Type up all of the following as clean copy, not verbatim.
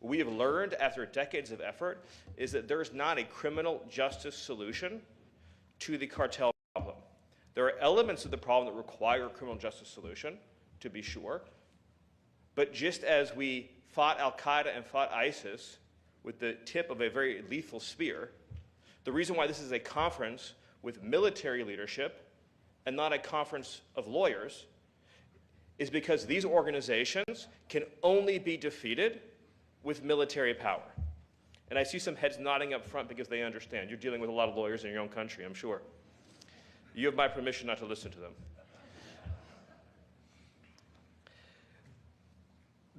we have learned after decades of effort is that there is not a criminal justice solution to the cartel problem. There are elements of the problem that require a criminal justice solution, to be sure. But just as we fought al-Qaeda and fought ISIS with the tip of a very lethal spear, the reason why this is a conference with military leadership and not a conference of lawyers is because these organizations can only be defeated with military power. And I see some heads nodding up front because they understand. You're dealing with a lot of lawyers in your own country, I'm sure. You have my permission not to listen to them.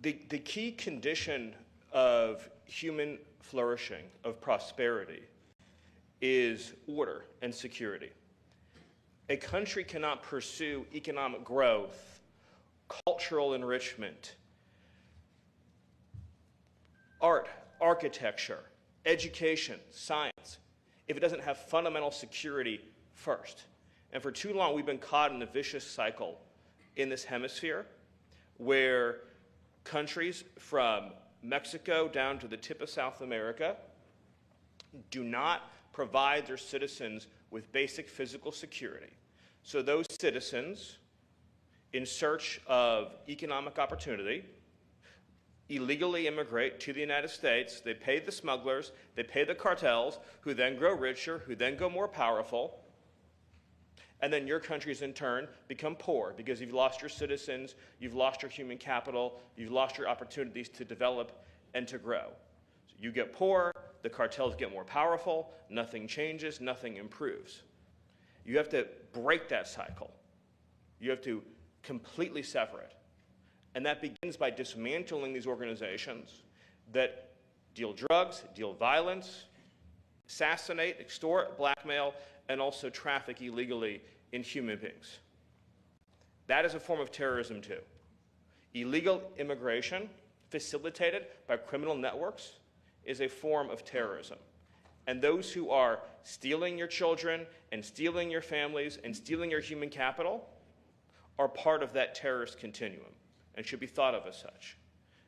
The key condition of human flourishing, of prosperity, is order and security. A country cannot pursue economic growth, cultural enrichment, art, architecture, education, science, if it doesn't have fundamental security first. And for too long, we've been caught in a vicious cycle in this hemisphere where countries from Mexico down to the tip of South America do not provide their citizens with basic physical security. So those citizens, in search of economic opportunity, illegally immigrate to the United States. They pay the smugglers, they pay the cartels, who then grow richer, who then go more powerful. And then your countries, in turn, become poor because you've lost your citizens, you've lost your human capital, you've lost your opportunities to develop and to grow. So you get poor, the cartels get more powerful, nothing changes, nothing improves. You have to break that cycle. You have to completely sever it. And that begins by dismantling these organizations that deal drugs, deal violence, assassinate, extort, blackmail, and also traffic illegally in human beings. That is a form of terrorism too. Illegal immigration facilitated by criminal networks is a form of terrorism. And those who are stealing your children and stealing your families and stealing your human capital are part of that terrorist continuum and should be thought of as such.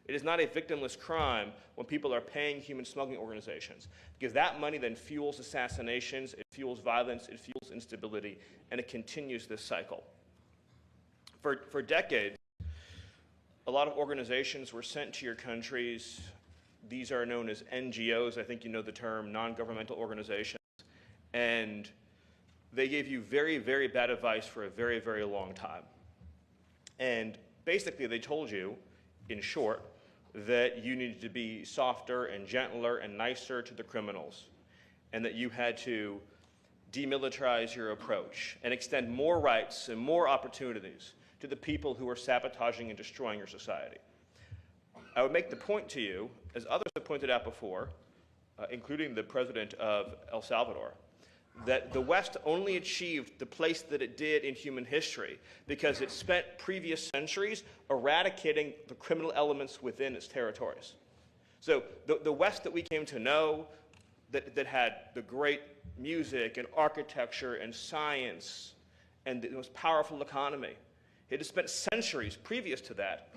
It is not a victimless crime when people are paying human smuggling organizations, because that money then fuels assassinations, it fuels violence, it fuels instability, and it continues this cycle. For decades, a lot of organizations were sent to your countries. These are known as NGOs, I think you know the term, non-governmental organizations, and they gave you very, very bad advice for a very, very long time. And basically they told you, in short, that you needed to be softer and gentler and nicer to the criminals, and that you had to demilitarize your approach and extend more rights and more opportunities to the people who are sabotaging and destroying your society. I would make the point to you, as others have pointed out before, including the president of El Salvador, that the West only achieved the place that it did in human history because it spent previous centuries eradicating the criminal elements within its territories. So the West that we came to know, that had the great music and architecture and science and the most powerful economy, it has spent centuries previous to that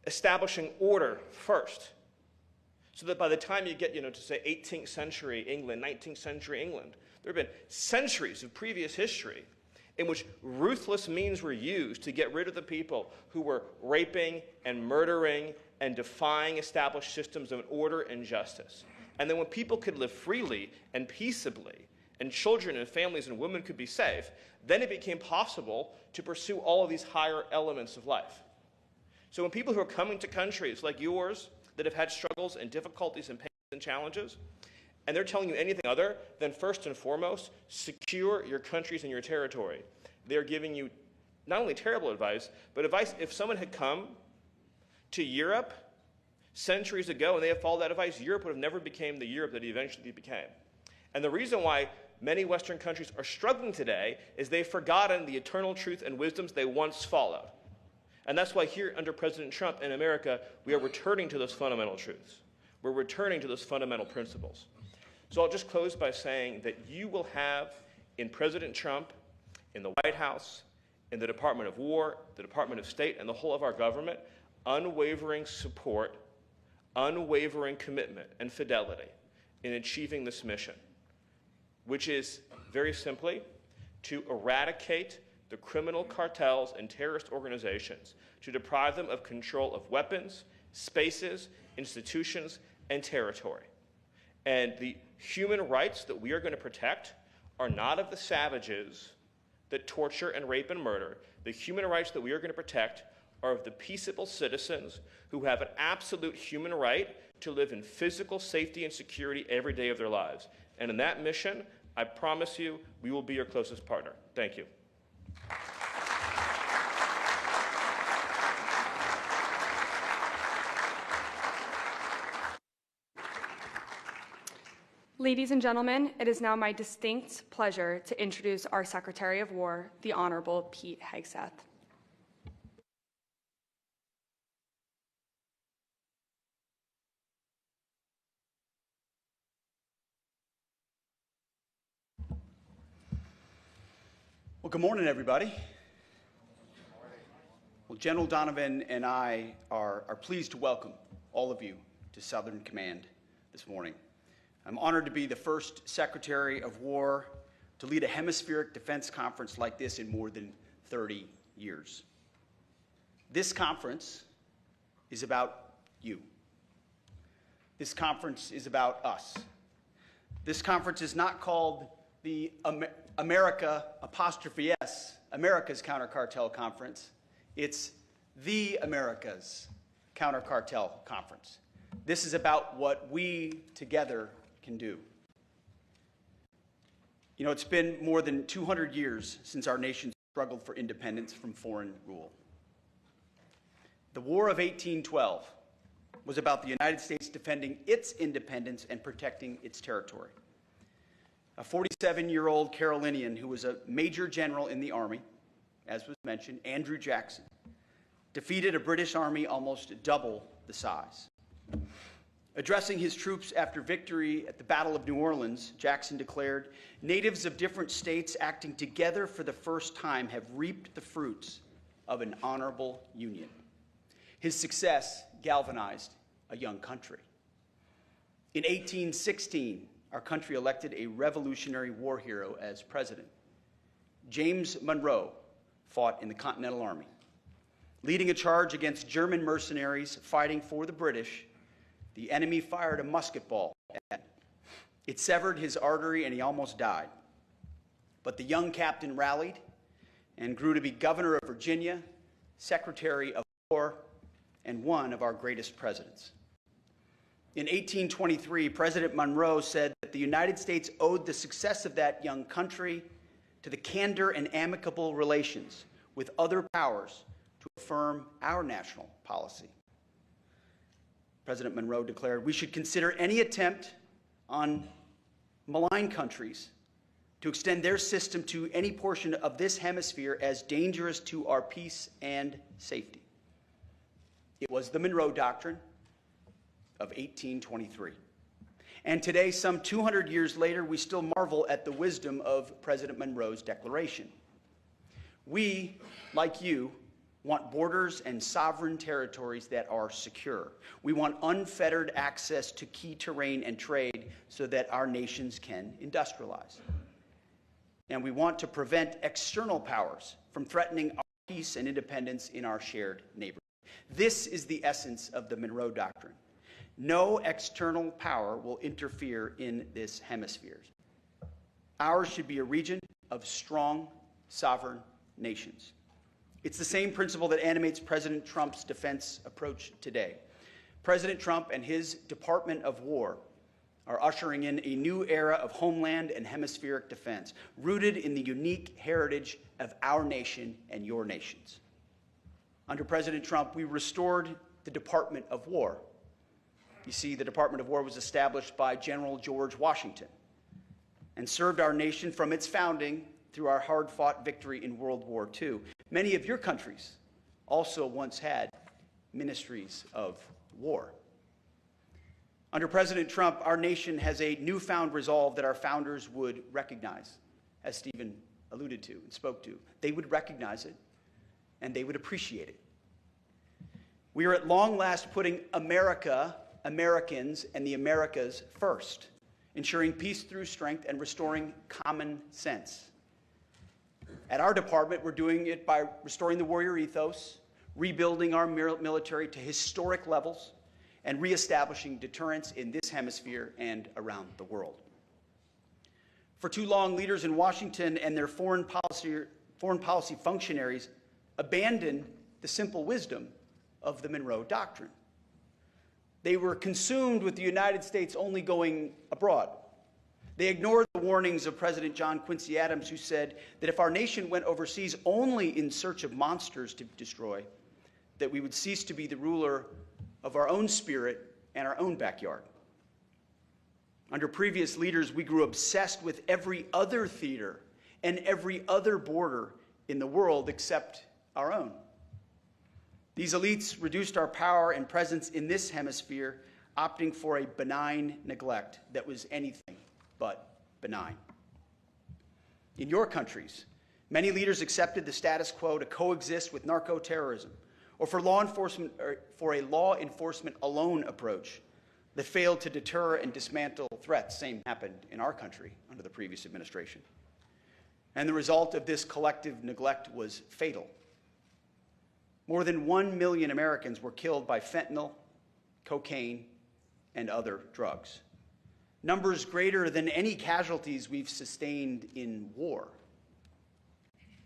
establishing order first, so that by the time you get, to say 18th century England, 19th century England, there have been centuries of previous history in which ruthless means were used to get rid of the people who were raping and murdering and defying established systems of order and justice. And then when people could live freely and peaceably, and children and families and women could be safe, then it became possible to pursue all of these higher elements of life. So when people who are coming to countries like yours that have had struggles and difficulties and pains and challenges, and they're telling you anything other than first and foremost, secure your countries and your territory, they're giving you not only terrible advice, but advice if someone had come to Europe centuries ago and they had followed that advice, Europe would have never become the Europe that it eventually became. And the reason why many Western countries are struggling today is they've forgotten the eternal truth and wisdoms they once followed. And that's why here under President Trump in America, we are returning to those fundamental truths. We're returning to those fundamental principles. So I'll just close by saying that you will have in President Trump, in the White House, in the Department of War, the Department of State, and the whole of our government, unwavering support unwavering commitment and fidelity in achieving this mission, which is very simply to eradicate the criminal cartels and terrorist organizations, to deprive them of control of weapons, spaces, institutions, and territory. And the human rights that we are going to protect are not of the savages that torture and rape and murder. The human rights that we are going to protect are of the peaceable citizens who have an absolute human right to live in physical safety and security every day of their lives. And in that mission, I promise you, we will be your closest partner. Thank you. Ladies and gentlemen, it is now my distinct pleasure to introduce our Secretary of War, the Honorable Pete Hegseth. Well, good morning, everybody. Well, General Donovan and I are pleased to welcome all of you to Southern Command this morning. I'm honored to be the first Secretary of War to lead a hemispheric defense conference like this in more than 30 years. This conference is about you. This conference is about us. This conference is not called the America apostrophe S, America's Counter-Cartel Conference. It's the America's Counter-Cartel Conference. This is about what we together can do. You know, it's been more than 200 years since our nation struggled for independence from foreign rule. The War of 1812 was about the United States defending its independence and protecting its territory. A 47-year-old Carolinian who was a major general in the Army, as was mentioned, Andrew Jackson, defeated a British army almost double the size. Addressing his troops after victory at the Battle of New Orleans, Jackson declared, "Natives of different states acting together for the first time have reaped the fruits of an honorable union." His success galvanized a young country. In 1816, our country elected a Revolutionary War hero as president. James Monroe fought in the Continental Army. Leading a charge against German mercenaries fighting for the British, the enemy fired a musket ball at him. It severed his artery and he almost died. But the young captain rallied and grew to be governor of Virginia, Secretary of War, and one of our greatest presidents. In 1823, President Monroe said that the United States owed the success of that young country to the candor and amicable relations with other powers to affirm our national policy. President Monroe declared, "We should consider any attempt on malign countries to extend their system to any portion of this hemisphere as dangerous to our peace and safety." It was the Monroe Doctrine of 1823. And today, some 200 years later, we still marvel at the wisdom of President Monroe's declaration. We, like you, want borders and sovereign territories that are secure. We want unfettered access to key terrain and trade so that our nations can industrialize. And we want to prevent external powers from threatening our peace and independence in our shared neighborhood. This is the essence of the Monroe Doctrine. No external power will interfere in this hemisphere. Ours should be a region of strong, sovereign nations. It's the same principle that animates President Trump's defense approach today. President Trump and his Department of War are ushering in a new era of homeland and hemispheric defense, rooted in the unique heritage of our nation and your nations. Under President Trump, we restored the Department of War. You see, the Department of War was established by General George Washington and served our nation from its founding through our hard-fought victory in World War II. Many of your countries also once had ministries of war. Under President Trump, our nation has a newfound resolve that our founders would recognize, as Stephen alluded to and spoke to. They would recognize it, and they would appreciate it. We are at long last putting America Americans and the Americas first, ensuring peace through strength and restoring common sense. At our department, we're doing it by restoring the warrior ethos, rebuilding our military to historic levels, and reestablishing deterrence in this hemisphere and around the world. For too long, leaders in Washington and their foreign policy functionaries abandoned the simple wisdom of the Monroe Doctrine. They were consumed with the United States only going abroad. They ignored the warnings of President John Quincy Adams, who said that if our nation went overseas only in search of monsters to destroy, that we would cease to be the ruler of our own spirit and our own backyard. Under previous leaders, we grew obsessed with every other theater and every other border in the world except our own. These elites reduced our power and presence in this hemisphere, opting for a benign neglect that was anything but benign. In your countries, many leaders accepted the status quo to coexist with narco-terrorism, or for a law enforcement alone approach that failed to deter and dismantle threats. Same happened in our country under the previous administration. And the result of this collective neglect was fatal. More than 1 million Americans were killed by fentanyl, cocaine, and other drugs. Numbers greater than any casualties we've sustained in war.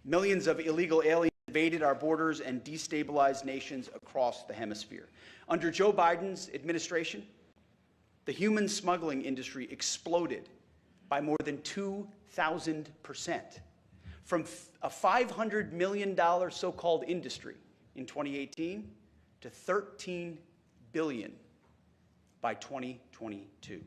Millions of illegal aliens invaded our borders and destabilized nations across the hemisphere. Under Joe Biden's administration, the human smuggling industry exploded by more than 2,000%, from a $500 million so-called industry in 2018 to $13 billion by 2022.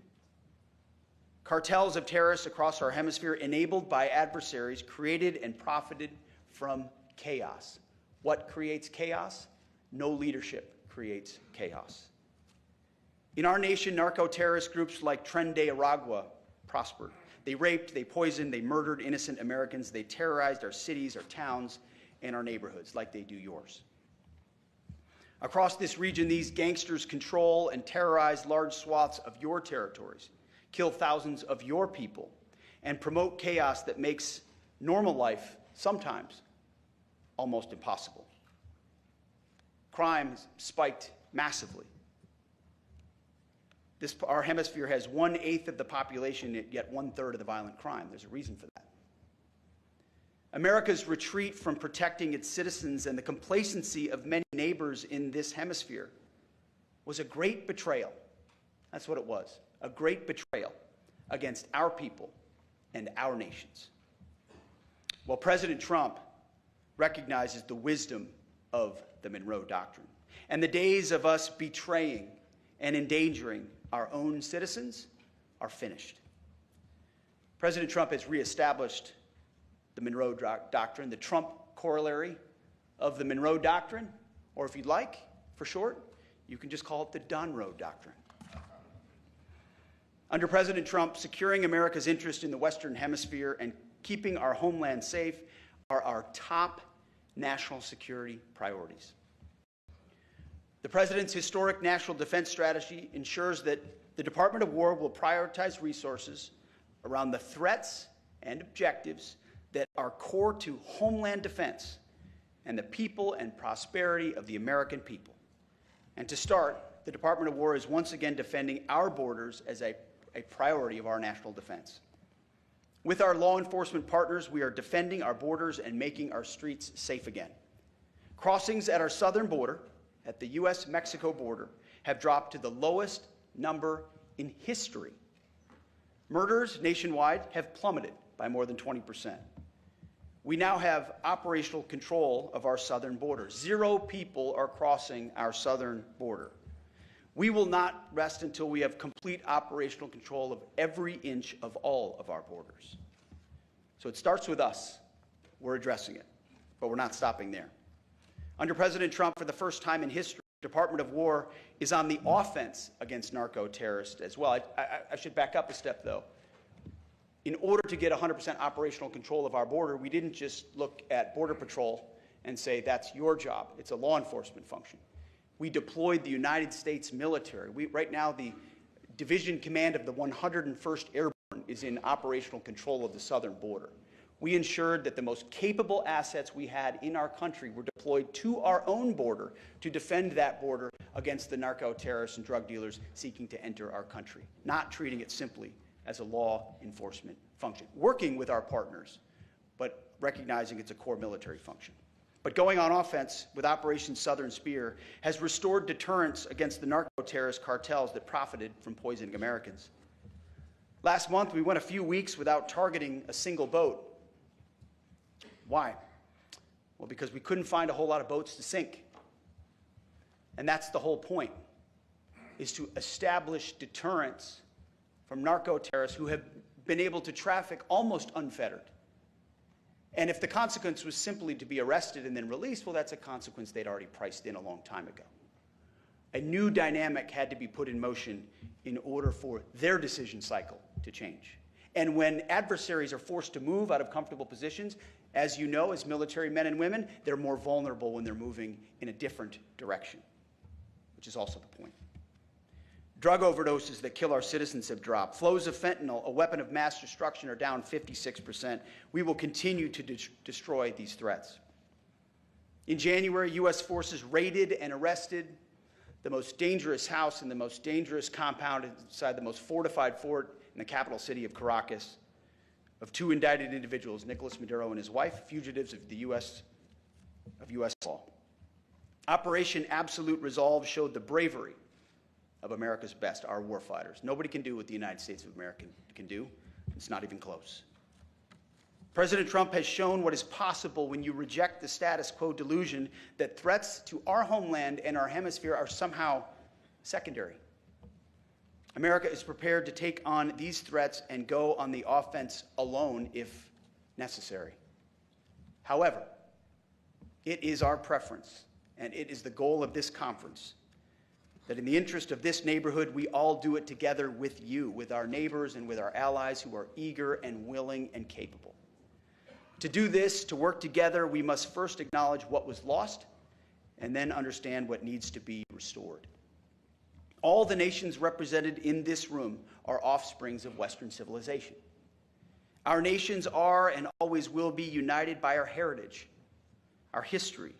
Cartels of terrorists across our hemisphere, enabled by adversaries, created and profited from chaos. What creates chaos? No leadership creates chaos. In our nation, narco-terrorist groups like Tren de Aragua prospered. They raped, they poisoned, they murdered innocent Americans. They terrorized our cities, our towns, and our neighborhoods like they do yours. Across this region, these gangsters control and terrorize large swaths of your territories, kill thousands of your people, and promote chaos that makes normal life sometimes almost impossible. Crime has spiked massively. Our hemisphere has 1/8 of the population, yet 1/3 of the violent crime. There's a reason for that. America's retreat from protecting its citizens and the complacency of many neighbors in this hemisphere was a great betrayal. That's what it was, a great betrayal against our people and our nations. Well, President Trump recognizes the wisdom of the Monroe Doctrine, and the days of us betraying and endangering our own citizens are finished. President Trump has reestablished the Monroe Doctrine, the Trump corollary of the Monroe Doctrine, or if you'd like, for short, you can just call it the Donroe Doctrine. Under President Trump, securing America's interest in the Western Hemisphere and keeping our homeland safe are our top national security priorities. The President's historic national defense strategy ensures that the Department of War will prioritize resources around the threats and objectives that are core to homeland defense and the people and prosperity of the American people. And to start, the Department of War is once again defending our borders as a priority of our national defense. With our law enforcement partners, we are defending our borders and making our streets safe again. Crossings at our southern border, at the U.S.-Mexico border, have dropped to the lowest number in history. Murders nationwide have plummeted by more than 20%. We now have operational control of our southern border. 0 people are crossing our southern border. We will not rest until we have complete operational control of every inch of all of our borders. So it starts with us. We're addressing it, but we're not stopping there. Under President Trump, for the first time in history, the Department of War is on the offense against narco-terrorists as well. I should back up a step, though. In order to get 100% operational control of our border, we didn't just look at Border Patrol and say, that's your job. It's a law enforcement function. we deployed the United States military. Right now, the Division Command of the 101st Airborne is in operational control of the southern border. We ensured that the most capable assets we had in our country were deployed to our own border to defend that border against the narco-terrorists and drug dealers seeking to enter our country, not treating it simply as a law enforcement function, working with our partners, but recognizing it's a core military function. But going on offense with Operation Southern Spear has restored deterrence against the narco-terrorist cartels that profited from poisoning Americans. Last month, we went a few weeks without targeting a single boat. Why? Well, because we couldn't find a whole lot of boats to sink. And that's the whole point, is to establish deterrence from narco-terrorists who have been able to traffic almost unfettered. And if the consequence was simply to be arrested and then released, well, that's a consequence they'd already priced in a long time ago. A new dynamic had to be put in motion in order for their decision cycle to change. And when adversaries are forced to move out of comfortable positions, as you know, as military men and women, they're more vulnerable when they're moving in a different direction, which is also the point. Drug overdoses that kill our citizens have dropped. Flows of fentanyl, a weapon of mass destruction, are down 56%. We will continue to destroy these threats. In January, U.S. forces raided and arrested the most dangerous house and the most dangerous compound inside the most fortified fort in the capital city of Caracas, of two indicted individuals, Nicolas Maduro and his wife, fugitives of U.S. law. Operation Absolute Resolve showed the bravery of America's best, our warfighters. Nobody can do what the United States of America can do. It's not even close. President Trump has shown what is possible when you reject the status quo delusion that threats to our homeland and our hemisphere are somehow secondary. America is prepared to take on these threats and go on the offense alone if necessary. However, it is our preference, and it is the goal of this conference, that in the interest of this neighborhood, we all do it together with you, with our neighbors and with our allies who are eager and willing and capable. To do this, to work together, we must first acknowledge what was lost and then understand what needs to be restored. All the nations represented in this room are offsprings of Western civilization. Our nations are and always will be united by our heritage, our history,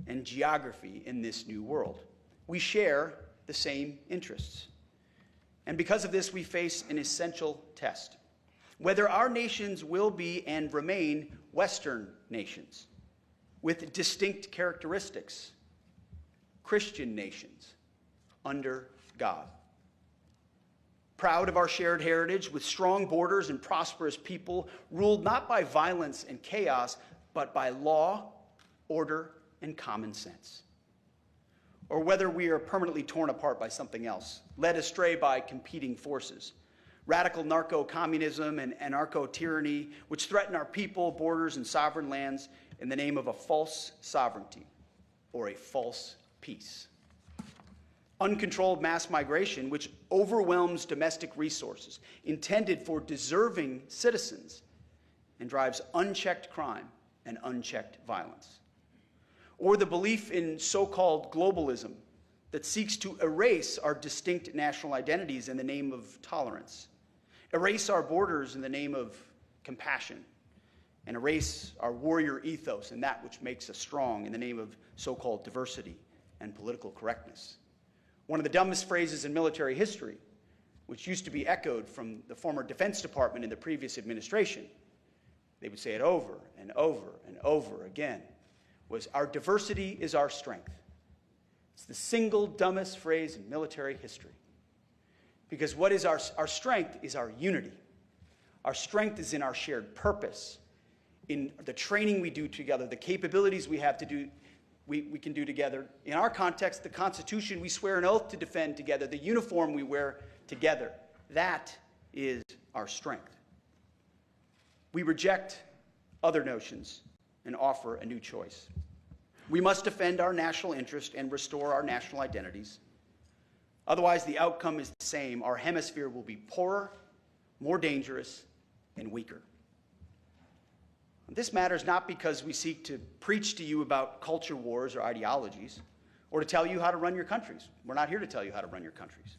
and geography in this new world. We share the same interests. And because of this, we face an essential test: whether our nations will be and remain Western nations with distinct characteristics, Christian nations under God. Proud of our shared heritage, with strong borders and prosperous people, ruled not by violence and chaos, but by law, order, and common sense. Or whether we are permanently torn apart by something else, led astray by competing forces, radical narco-communism and anarcho-tyranny, which threaten our people, borders, and sovereign lands in the name of a false sovereignty or a false peace. Uncontrolled mass migration, which overwhelms domestic resources intended for deserving citizens and drives unchecked crime and unchecked violence. Or the belief in so-called globalism that seeks to erase our distinct national identities in the name of tolerance, erase our borders in the name of compassion, and erase our warrior ethos and that which makes us strong in the name of so-called diversity and political correctness. One of the dumbest phrases in military history, which used to be echoed from the former Defense Department in the previous administration, they would say it over and over and over again, was, "Our diversity is our strength." It's the single dumbest phrase in military history. Because what is our strength is our unity. Our strength is in our shared purpose, in the training we do together, the capabilities we have to do, we can do together. In our context, the Constitution we swear an oath to defend together, the uniform we wear together. That is our strength. We reject other notions and offer a new choice. We must defend our national interest and restore our national identities. Otherwise, the outcome is the same. Our hemisphere will be poorer, more dangerous, and weaker. This matters not because we seek to preach to you about culture wars or ideologies. or to tell you how to run your countries. We're not here to tell you how to run your countries.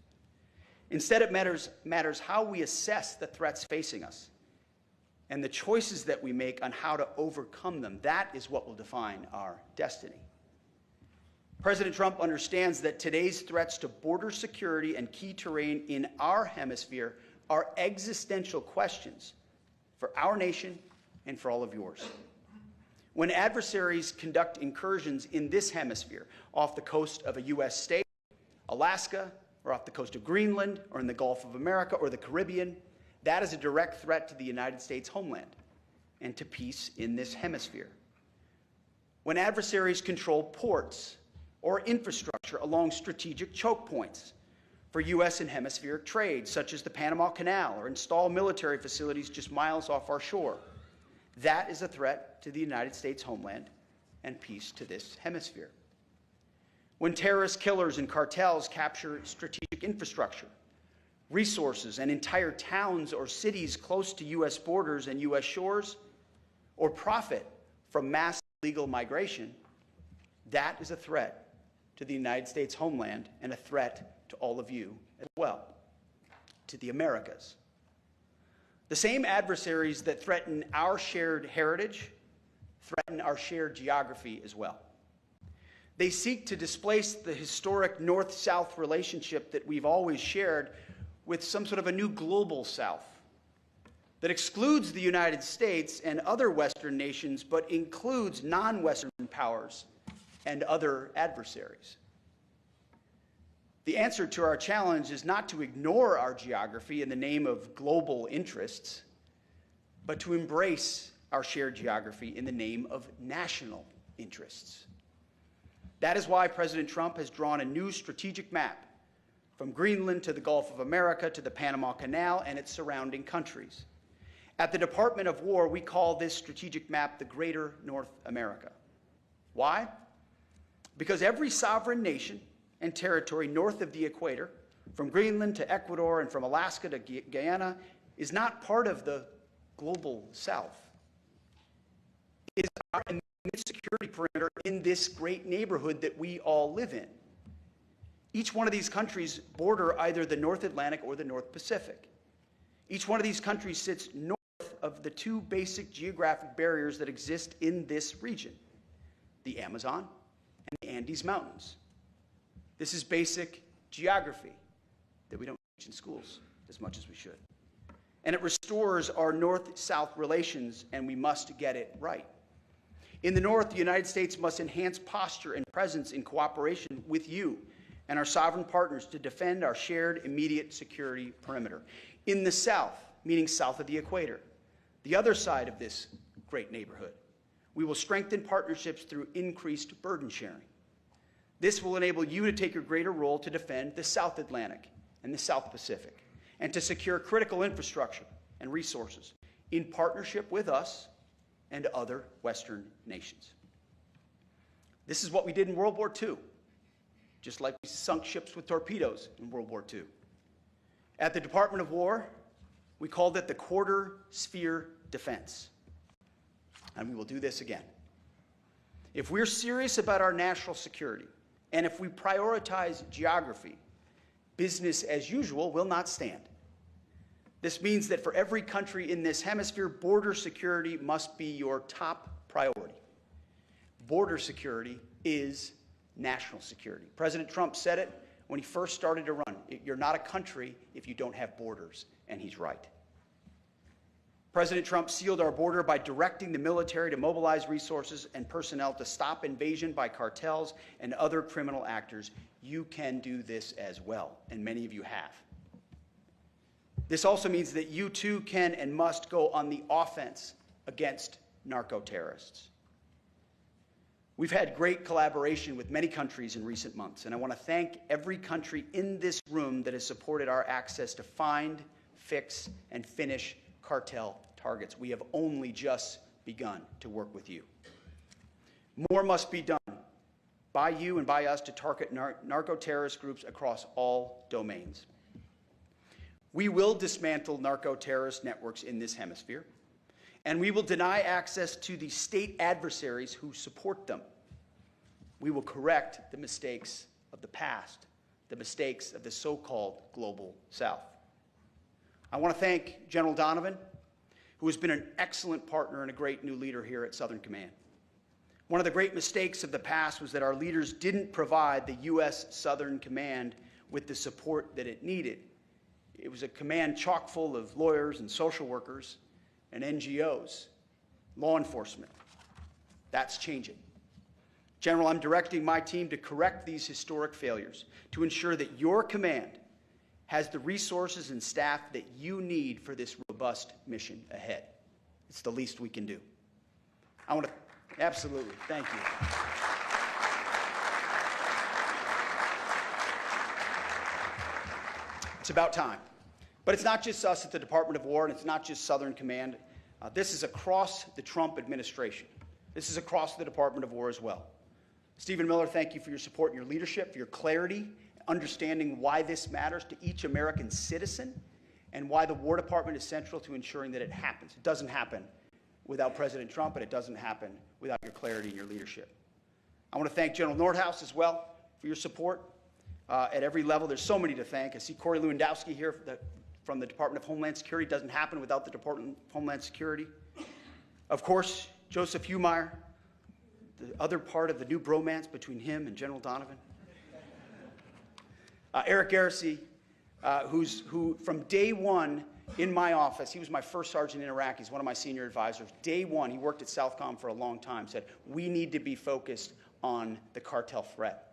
Instead, it matters how we assess the threats facing us and the choices that we make on how to overcome them. That is what will define our destiny. President Trump understands that today's threats to border security and key terrain in our hemisphere are existential questions for our nation and for all of yours. When adversaries conduct incursions in this hemisphere, off the coast of a U.S. state, Alaska, or off the coast of Greenland, or in the Gulf of America, or the Caribbean, that is a direct threat to the United States homeland and to peace in this hemisphere. When adversaries control ports or infrastructure along strategic choke points for U.S. and hemispheric trade, such as the Panama Canal, or install military facilities just miles off our shore, that is a threat to the United States homeland and peace to this hemisphere. When terrorist killers and cartels capture strategic infrastructure, resources, and entire towns or cities close to U.S. borders and U.S. shores, or profit from mass illegal migration, that is a threat to the United States homeland and a threat to all of you as well, to the Americas. The same adversaries that threaten our shared heritage threaten our shared geography as well. They seek to displace the historic North-South relationship that we've always shared with some sort of a new global South that excludes the United States and other Western nations, but includes non-Western powers and other adversaries. The answer to our challenge is not to ignore our geography in the name of global interests, but to embrace our shared geography in the name of national interests. That is why President Trump has drawn a new strategic map from Greenland to the Gulf of America to the Panama Canal and its surrounding countries. At the Department of War, we call this strategic map the Greater North America. Why? Because every sovereign nation and territory north of the equator, from Greenland to Ecuador and from Alaska to Guyana, is not part of the global South. It is our immediate security perimeter in this great neighborhood that we all live in. Each one of these countries border either the North Atlantic or the North Pacific. Each one of these countries sits north of the two basic geographic barriers that exist in this region, the Amazon and the Andes Mountains. This is basic geography that we don't teach in schools as much as we should. And it restores our North-South relations, and we must get it right. In the North, the United States must enhance posture and presence in cooperation with you and our sovereign partners to defend our shared immediate security perimeter. In the South, meaning south of the equator, the other side of this great neighborhood, we will strengthen partnerships through increased burden sharing. This will enable you to take a greater role to defend the South Atlantic and the South Pacific, and to secure critical infrastructure and resources in partnership with us and other Western nations. This is what we did in World War II, just like we sunk ships with torpedoes in World War II. At the Department of War, we called it the quarter sphere defense. And we will do this again. If we're serious about our national security, and if we prioritize geography, business as usual will not stand. This means that for every country in this hemisphere, border security must be your top priority. Border security is national security. President Trump said it when he first started to run. You're not a country if you don't have borders, and he's right. President Trump sealed our border by directing the military to mobilize resources and personnel to stop invasion by cartels and other criminal actors. You can do this as well, and many of you have. This also means that you too can and must go on the offense against narco-terrorists. We've had great collaboration with many countries in recent months, and I want to thank every country in this room that has supported our access to find, fix, and finish cartel targets. We have only just begun to work with you. More must be done by you and by us to target narco-terrorist groups across all domains. We will dismantle narco-terrorist networks in this hemisphere, and we will deny access to the state adversaries who support them. We will correct the mistakes of the past, the mistakes of the so-called Global South. I want to thank General Donovan, who has been an excellent partner and a great new leader here at Southern Command. One of the great mistakes of the past was that our leaders didn't provide the U.S. Southern Command with the support that it needed. It was a command chock full of lawyers and social workers and NGOs, law enforcement. That's changing. General, I'm directing my team to correct these historic failures, to ensure that your command has the resources and staff that you need for this robust mission ahead. It's the least we can do. I want to, absolutely, thank you. It's about time. But it's not just us at the Department of War, and it's not just Southern Command. This is across the Trump administration. This is across the Department of War as well. Stephen Miller, thank you for your support and your leadership, for your clarity, understanding why this matters to each American citizen, and why the War Department is central to ensuring that it happens. It doesn't happen without President Trump, and it doesn't happen without your clarity and your leadership. I want to thank General Nordhaus as well for your support at every level. There's so many to thank. I see Corey Lewandowski here from the Department of Homeland Security. It doesn't happen without the Department of Homeland Security. Of course, Joseph Humeyer, the other part of the new bromance between him and General Donovan. Eric Garrissey, who from day one in my office, he was my first sergeant in Iraq, he's one of my senior advisors. Day one, he worked at SOUTHCOM for a long time, said, we need to be focused on the cartel threat.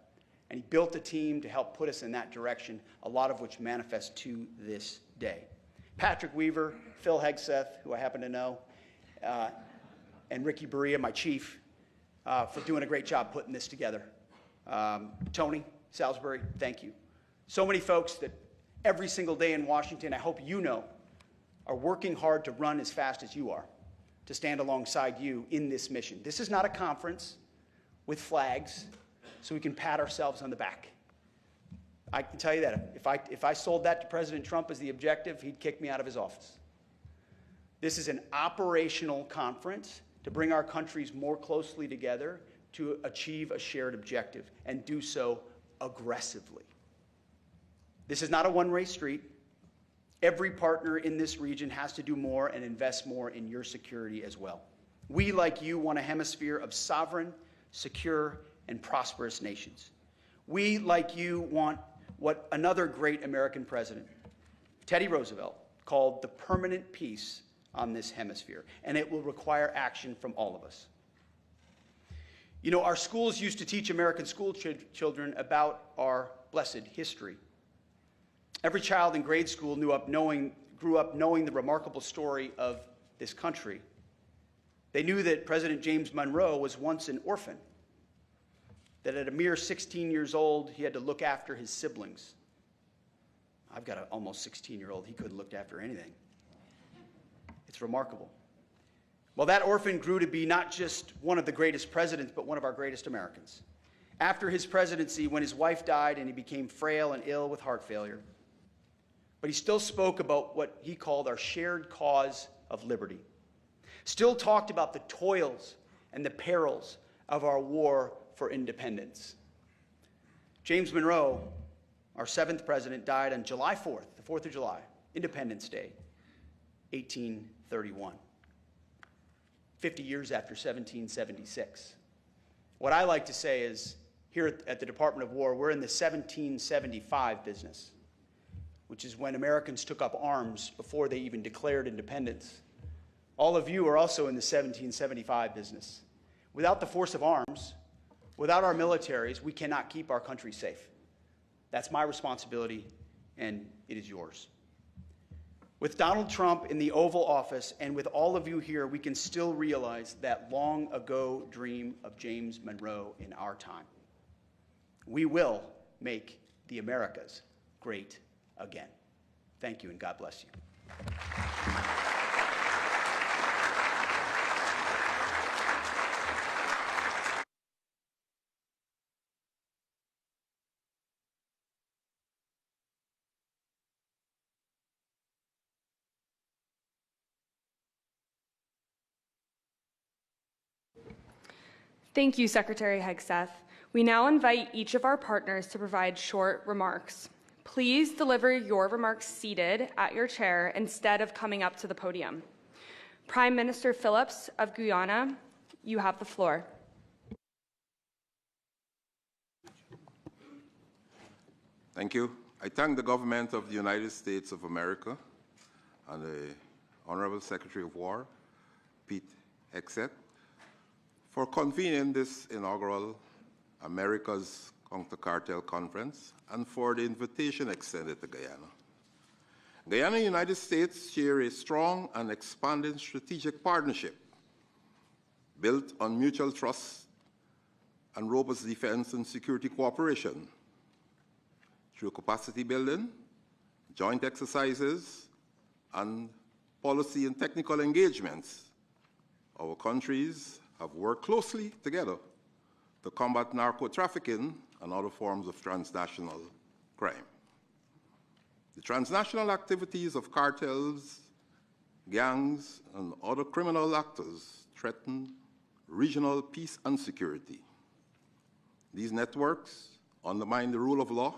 And he built a team to help put us in that direction, a lot of which manifests to this day. Patrick Weaver, Phil Hegseth, who I happen to know, and Ricky Berea, my chief, for doing a great job putting this together. Tony Salisbury, thank you. So many folks that every single day in Washington, I hope you know, are working hard to run as fast as you are, to stand alongside you in this mission. This is not a conference with flags so we can pat ourselves on the back. I can tell you that if I sold that to President Trump as the objective, he'd kick me out of his office. This is an operational conference to bring our countries more closely together to achieve a shared objective and do so aggressively. This is not a one-way street. Every partner in this region has to do more and invest more in your security as well. We, like you, want a hemisphere of sovereign, secure, and prosperous nations. We, like you, want what another great American president, Teddy Roosevelt, called the permanent peace on this hemisphere, and it will require action from all of us. You know, our schools used to teach American school children about our blessed history. Every child in grade school grew up knowing the remarkable story of this country. They knew that President James Monroe was once an orphan, that at a mere 16 years old, he had to look after his siblings. I've got an almost 16-year-old. He couldn't look after anything. It's remarkable. Well, that orphan grew to be not just one of the greatest presidents, but one of our greatest Americans. After his presidency, when his wife died and he became frail and ill with heart failure, but he still spoke about what he called our shared cause of liberty. Still talked about the toils and the perils of our war for independence. James Monroe, our seventh president, died on July 4th, the 4th of July, Independence Day, 1831, 50 years after 1776. What I like to say is, here at the Department of War, we're in the 1775 business, which is when Americans took up arms before they even declared independence. All of you are also in the 1775 business. Without the force of arms, without our militaries, we cannot keep our country safe. That's my responsibility, and it is yours. With Donald Trump in the Oval Office and with all of you here, we can still realize that long ago dream of James Monroe in our time. We will make the Americas great again. Thank you, and God bless you. Thank you, Secretary Hegseth. We now invite each of our partners to provide short remarks. Please deliver your remarks seated at your chair instead of coming up to the podium. Prime Minister Phillips of Guyana, you have the floor. Thank you. I thank the government of the United States of America and the Honorable Secretary of War, Pete Hegseth, for convening this inaugural America's Counter-Cartel Conference and for the invitation extended to Guyana. Guyana and the United States share a strong and expanding strategic partnership built on mutual trust and robust defense and security cooperation through capacity building, joint exercises, and policy and technical engagements. Our countries have worked closely together to combat narco-trafficking and other forms of transnational crime. The transnational activities of cartels, gangs, and other criminal actors threaten regional peace and security. These networks undermine the rule of law,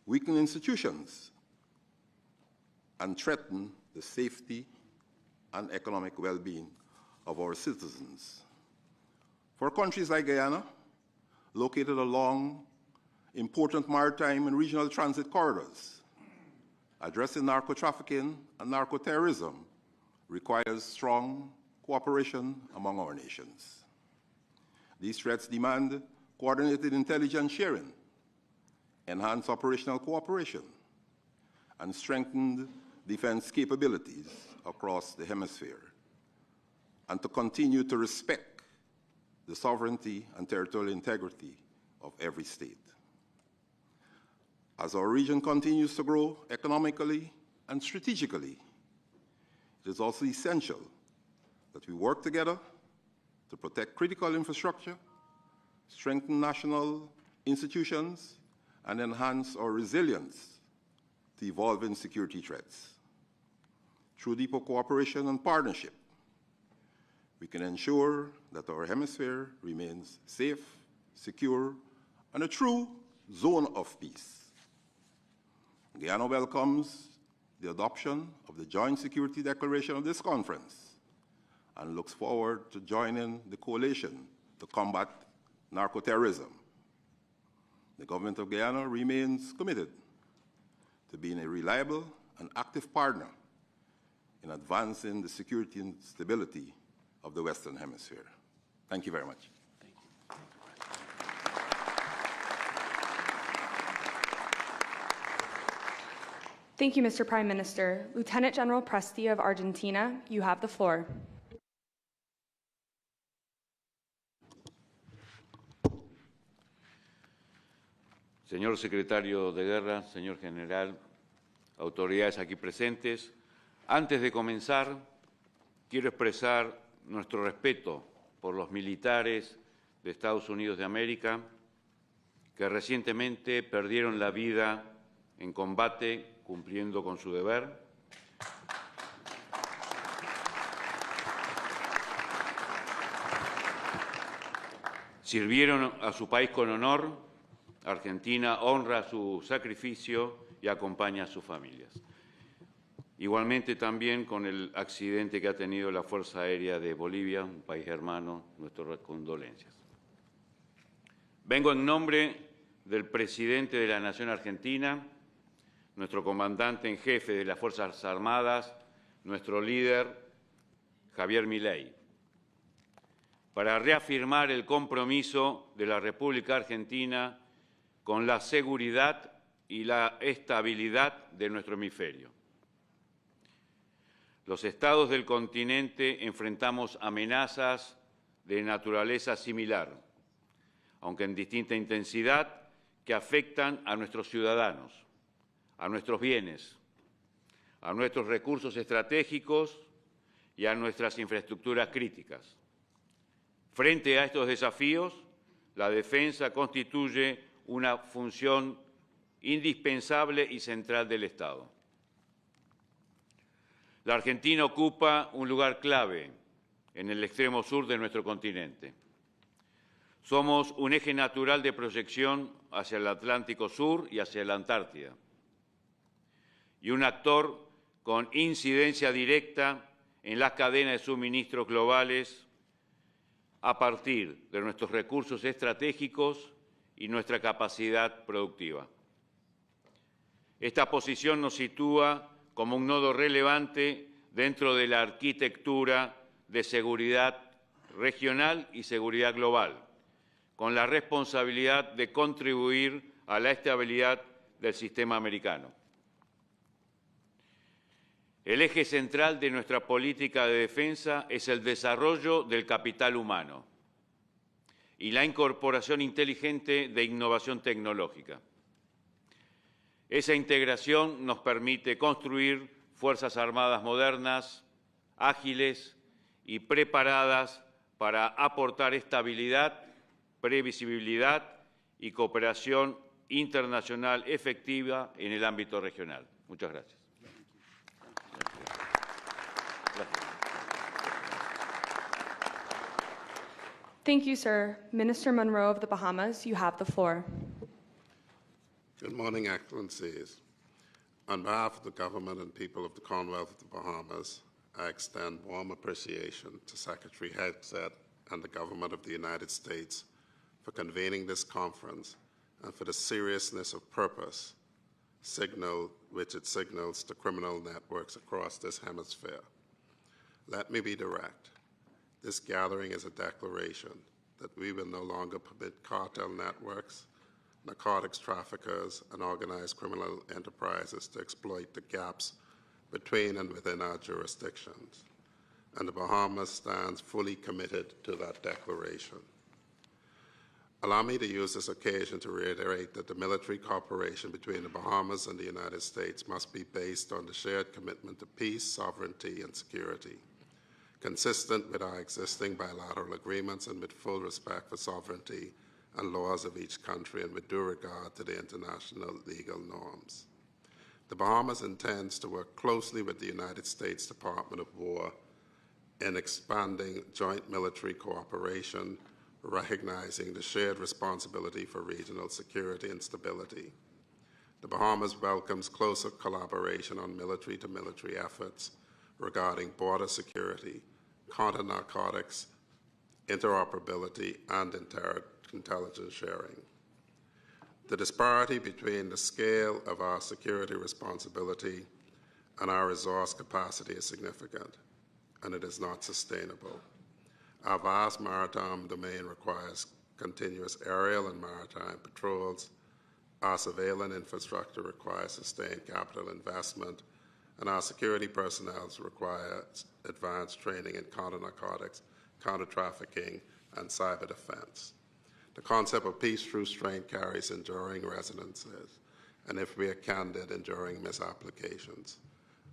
weaken institutions, and threaten the safety and economic well-being of our citizens. For countries like Guyana, located along important maritime and regional transit corridors, addressing narco-trafficking and narco-terrorism requires strong cooperation among our nations. These threats demand coordinated intelligence sharing, enhanced operational cooperation, and strengthened defense capabilities across the hemisphere, and to continue to respect the sovereignty and territorial integrity of every state. As our region continues to grow economically and strategically, it is also essential that we work together to protect critical infrastructure, strengthen national institutions, and enhance our resilience to evolving security threats. Through deeper cooperation and partnership, we can ensure that our hemisphere remains safe, secure, and a true zone of peace. Guyana welcomes the adoption of the Joint Security Declaration of this conference and looks forward to joining the coalition to combat narco-terrorism. The government of Guyana remains committed to being a reliable and active partner in advancing the security and stability of the Western Hemisphere. Thank you very much. Thank you, Mr. Prime Minister. Lieutenant General Presti of Argentina, you have the floor. Señor Secretario de Guerra, señor General, autoridades aquí presentes, antes de comenzar, quiero expresar nuestro respeto por los militares de Estados Unidos de América que recientemente perdieron la vida en combate cumpliendo con su deber. Sirvieron a su país con honor. Argentina honra su sacrificio y acompaña a sus familias. Igualmente también con el accidente que ha tenido la Fuerza Aérea de Bolivia, un país hermano, nuestras condolencias. Vengo en nombre del presidente de la Nación Argentina, nuestro comandante en jefe de las Fuerzas Armadas, nuestro líder, Javier Milei, para reafirmar el compromiso de la República Argentina con la seguridad y la estabilidad de nuestro hemisferio. Los estados del continente enfrentamos amenazas de naturaleza similar, aunque en distinta intensidad, que afectan a nuestros ciudadanos, a nuestros bienes, a nuestros recursos estratégicos y a nuestras infraestructuras críticas. Frente a estos desafíos, la defensa constituye una función indispensable y central del Estado. La Argentina ocupa un lugar clave en el extremo sur de nuestro continente. Somos un eje natural de proyección hacia el Atlántico Sur y hacia la Antártida, y un actor con incidencia directa en las cadenas de suministros globales a partir de nuestros recursos estratégicos y nuestra capacidad productiva. Esta posición nos sitúa como un nodo relevante dentro de la arquitectura de seguridad regional y seguridad global, con la responsabilidad de contribuir a la estabilidad del sistema americano. El eje central de nuestra política de defensa es el desarrollo del capital humano y la incorporación inteligente de innovación tecnológica. Esa integración nos permite construir fuerzas armadas modernas, ágiles y preparadas para aportar estabilidad, previsibilidad y cooperación internacional efectiva en el ámbito regional. Muchas gracias. Thank you, sir. Minister Monroe of the Bahamas, you have the floor. Good morning, Excellencies. On behalf of the government and people of the Commonwealth of the Bahamas, I extend warm appreciation to Secretary Hegseth and the government of the United States for convening this conference and for the seriousness of purpose which it signals to criminal networks across this hemisphere. Let me be direct. This gathering is a declaration that we will no longer permit cartel networks, narcotics traffickers, and organized criminal enterprises to exploit the gaps between and within our jurisdictions. And the Bahamas stands fully committed to that declaration. Allow me to use this occasion to reiterate that the military cooperation between the Bahamas and the United States must be based on the shared commitment to peace, sovereignty, and security, consistent with our existing bilateral agreements and with full respect for sovereignty and laws of each country and with due regard to the international legal norms. The Bahamas intends to work closely with the United States Department of War in expanding joint military cooperation, recognizing the shared responsibility for regional security and stability. The Bahamas welcomes closer collaboration on military-to-military efforts regarding border security, counter-narcotics, interoperability, and intelligence sharing. The disparity between the scale of our security responsibility and our resource capacity is significant, and it is not sustainable. Our vast maritime domain requires continuous aerial and maritime patrols. Our surveillance infrastructure requires sustained capital investment, and our security personnel require advanced training in counter-narcotics, counter-trafficking, and cyber defense. The concept of peace through strength carries enduring resonances, and if we are candid, enduring misapplications.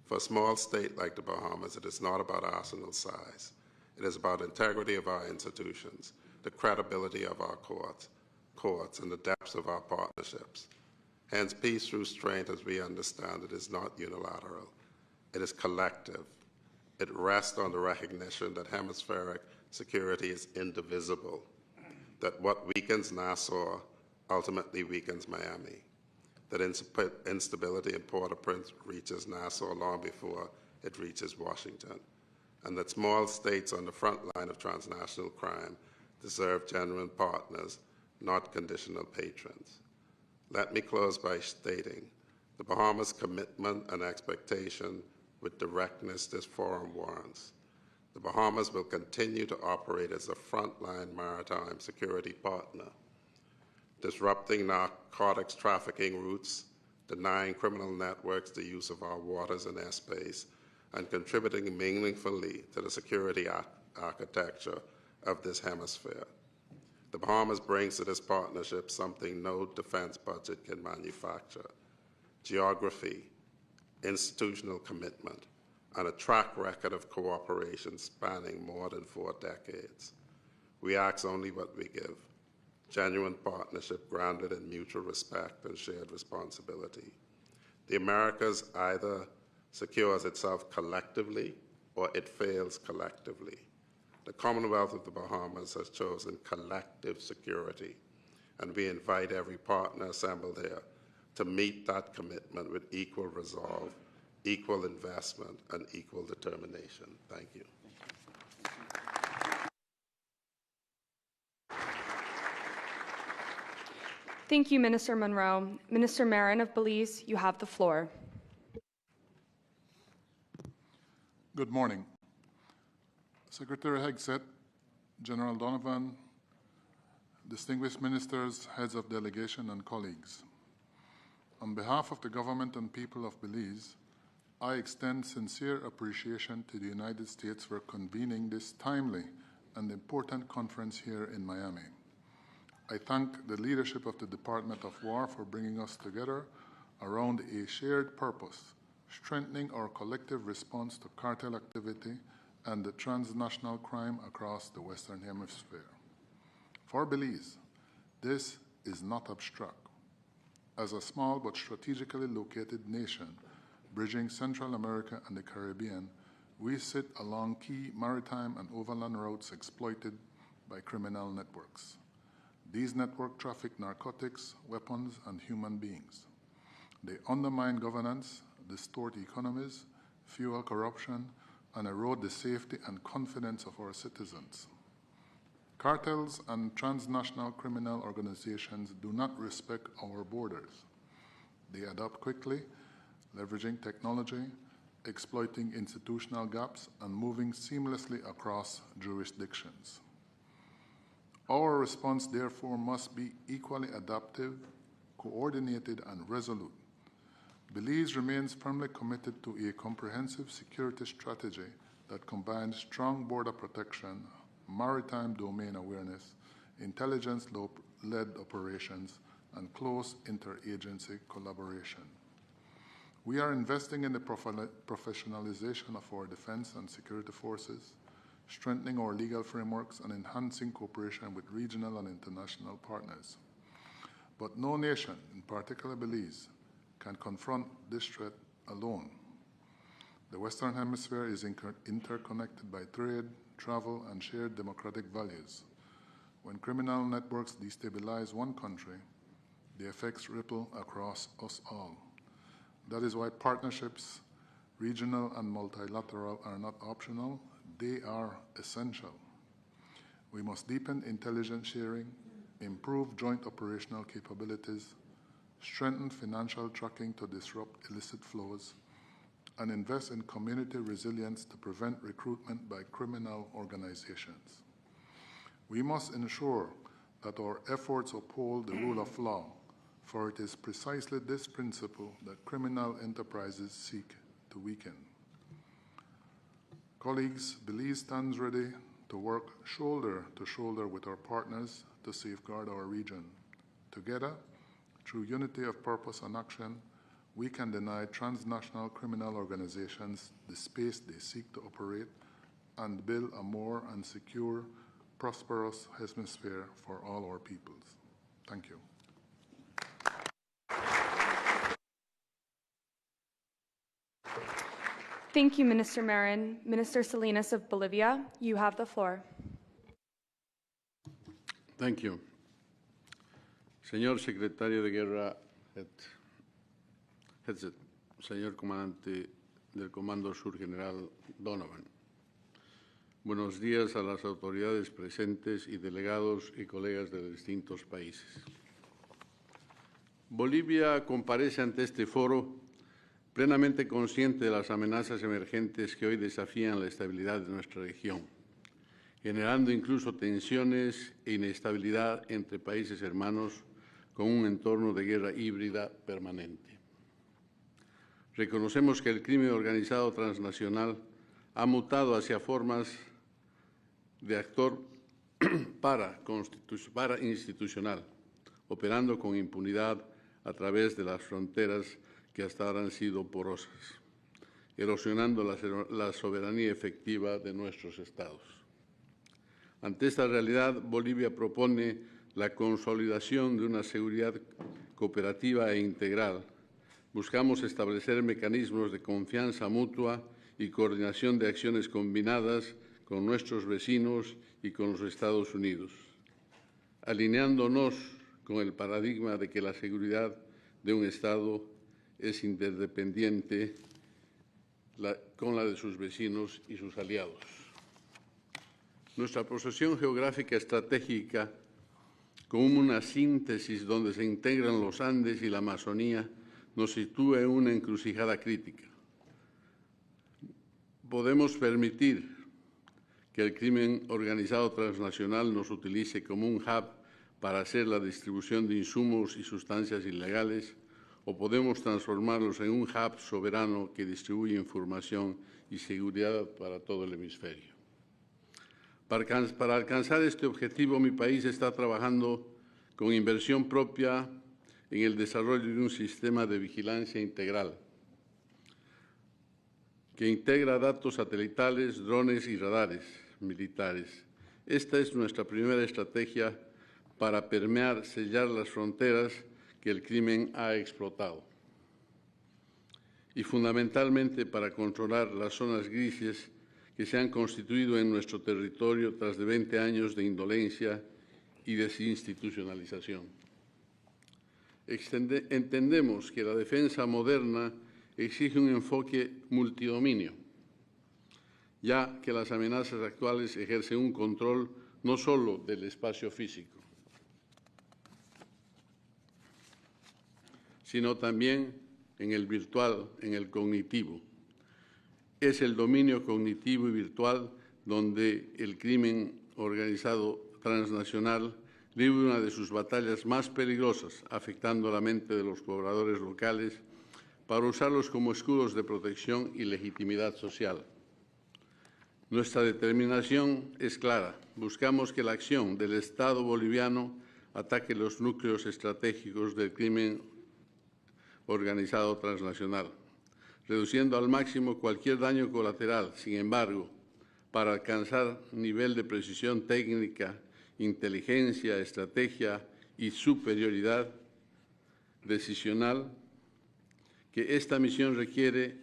For a small state like the Bahamas, it is not about arsenal size. It is about integrity of our institutions, the credibility of our courts, and the depths of our partnerships. Hence, peace through strength, as we understand it, is not unilateral. It is collective. It rests on the recognition that hemispheric security is indivisible, that what weakens Nassau ultimately weakens Miami, that instability in Port-au-Prince reaches Nassau long before it reaches Washington, and that small states on the front line of transnational crime deserve genuine partners, not conditional patrons. Let me close by stating the Bahamas' commitment and expectation with directness this forum warrants. The Bahamas will continue to operate as a frontline maritime security partner, disrupting narcotics trafficking routes, denying criminal networks the use of our waters and airspace, and contributing meaningfully to the security architecture of this hemisphere. The Bahamas brings to this partnership something no defense budget can manufacture: geography, institutional commitment, and a track record of cooperation spanning more than 4 decades. We ask only what we give: genuine partnership grounded in mutual respect and shared responsibility. The Americas either secures itself collectively or it fails collectively. The Commonwealth of the Bahamas has chosen collective security, and we invite every partner assembled here to meet that commitment with equal resolve, equal investment, and equal determination. Thank you. Thank you, Minister Monroe. Minister Marin of Belize, you have the floor. Good morning. Secretary Hegseth, General Donovan, distinguished ministers, heads of delegation, and colleagues. On behalf of the government and people of Belize, I extend sincere appreciation to the United States for convening this timely and important conference here in Miami. I thank the leadership of the Department of War for bringing us together around a shared purpose, strengthening our collective response to cartel activity and the transnational crime across the Western Hemisphere. For Belize, this is not abstract. As a small but strategically located nation, bridging Central America and the Caribbean, we sit along key maritime and overland routes exploited by criminal networks. These networks traffic narcotics, weapons, and human beings. They undermine governance, distort economies, fuel corruption, and erode the safety and confidence of our citizens. Cartels and transnational criminal organizations do not respect our borders. They adapt quickly, leveraging technology, exploiting institutional gaps, and moving seamlessly across jurisdictions. Our response, therefore, must be equally adaptive, coordinated, and resolute. Belize remains firmly committed to a comprehensive security strategy that combines strong border protection, maritime domain awareness, intelligence-led operations, and close interagency collaboration. We are investing in the professionalization of our defense and security forces, strengthening our legal frameworks, and enhancing cooperation with regional and international partners. But no nation, in particular Belize, can confront this threat alone. The Western Hemisphere is interconnected by trade, travel, and shared democratic values. When criminal networks destabilize one country, the effects ripple across us all. That is why partnerships, regional and multilateral, are not optional, they are essential. We must deepen intelligence sharing, improve joint operational capabilities, strengthen financial tracking to disrupt illicit flows, and invest in community resilience to prevent recruitment by criminal organizations. We must ensure that our efforts uphold the rule of law, for it is precisely this principle that criminal enterprises seek to weaken. Colleagues, Belize stands ready to work shoulder to shoulder with our partners to safeguard our region. Together, through unity of purpose and action, we can deny transnational criminal organizations the space they seek to operate and build a more and secure, prosperous hemisphere for all our peoples. Thank you. Thank you, Minister Marin. Minister Salinas of Bolivia, you have the floor. Thank you. Señor Secretario de Guerra Hegseth, señor Comandante del Comando Sur General Donovan, buenos días a las autoridades presentes y delegados y colegas de distintos países. Bolivia comparece ante este foro plenamente consciente de las amenazas emergentes que hoy desafían la estabilidad de nuestra región, generando incluso tensiones e inestabilidad entre países hermanos con un entorno de guerra híbrida permanente. Reconocemos que el crimen organizado transnacional ha mutado hacia formas de actor parainstitucional, operando con impunidad a través de las fronteras que hasta ahora han sido porosas, erosionando la soberanía efectiva de nuestros estados. Ante esta realidad, Bolivia propone la consolidación de una seguridad cooperativa e integral. Buscamos establecer mecanismos de confianza mutua y coordinación de acciones combinadas con nuestros vecinos y con los Estados Unidos, alineándonos con el paradigma de que la seguridad de un Estado es interdependiente con la de sus vecinos y sus aliados. Nuestra posición geográfica estratégica, como una síntesis donde se integran los Andes y la Amazonía, nos sitúa en una encrucijada crítica. Podemos permitir que el crimen organizado transnacional nos utilice como un hub para hacer la distribución de insumos y sustancias ilegales, o podemos transformarlos en un hub soberano que distribuye información y seguridad para todo el hemisferio. Para alcanzar este objetivo, mi país está trabajando con inversión propia en el desarrollo de un sistema de vigilancia integral que integra datos satelitales, drones y radares militares. Esta es nuestra primera estrategia para permear, sellar las fronteras que el crimen ha explotado y fundamentalmente para controlar las zonas grises que se han constituido en nuestro territorio tras de 20 años de indolencia y desinstitucionalización. Entendemos que la defensa moderna exige un enfoque multidominio, ya que las amenazas actuales ejercen un control no solo del espacio físico, sino también en el virtual, en el cognitivo. Es el dominio cognitivo y virtual donde el crimen organizado transnacional libra una de sus batallas más peligrosas, afectando la mente de los pobladores locales para usarlos como escudos de protección y legitimidad social. Nuestra determinación es clara. Buscamos que la acción del Estado boliviano ataque los núcleos estratégicos del crimen organizado transnacional, reduciendo al máximo cualquier daño colateral. Sin embargo, para alcanzar nivel de precisión técnica, inteligencia, estrategia y superioridad decisional que esta misión requiere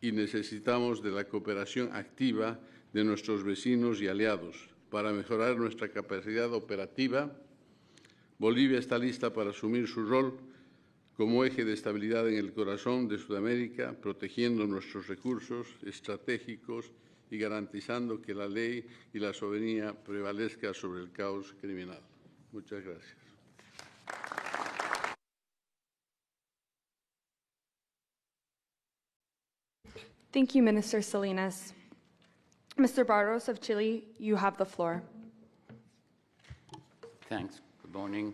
y necesitamos de la cooperación activa de nuestros vecinos y aliados. Para mejorar nuestra capacidad operativa, Bolivia está lista para asumir su rol como eje de estabilidad en el corazón de Sudamérica, protegiendo nuestros recursos estratégicos y garantizando que la ley y la soberanía prevalezcan sobre el caos criminal. Muchas gracias. Thank you, Minister Salinas. Mr. Barros of Chile, you have the floor. Thanks. Good morning.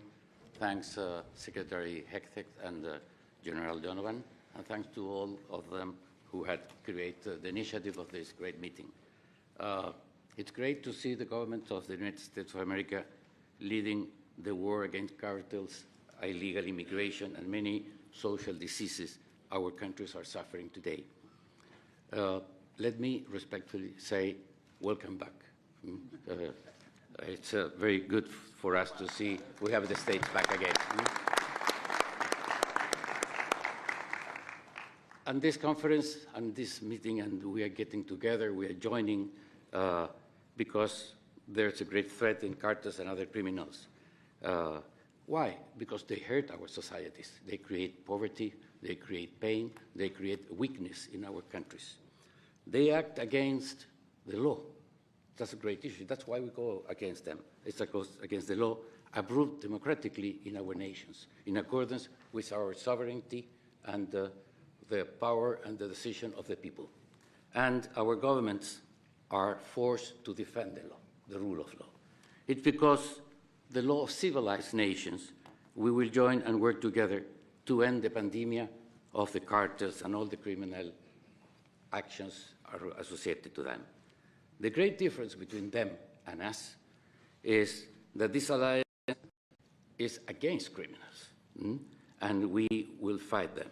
Thanks, Secretary Hegseth and General Donovan, and thanks to all of them who had created the initiative of this great meeting. It's great to see the government of the United States of America leading the war against cartels, illegal immigration, and many social diseases our countries are suffering today. Let me respectfully say, welcome back. It's very good for us to see we have the States back again. And this conference and this meeting, and we are getting together, we are joining because there's a great threat in cartels and other criminals. Why? Because they hurt our societies. They create poverty, they create pain, they create weakness in our countries. They act against the law. That's a great issue. That's why we go against them. It's against the law approved democratically in our nations, in accordance with our sovereignty and the power and the decision of the people. And our governments are forced to defend the law, the rule of law. It's because the law of civilized nations, we will join and work together to end the pandemic of the cartels and all the criminal actions are associated to them. The great difference between them and us is that this alliance is against criminals, and we will fight them.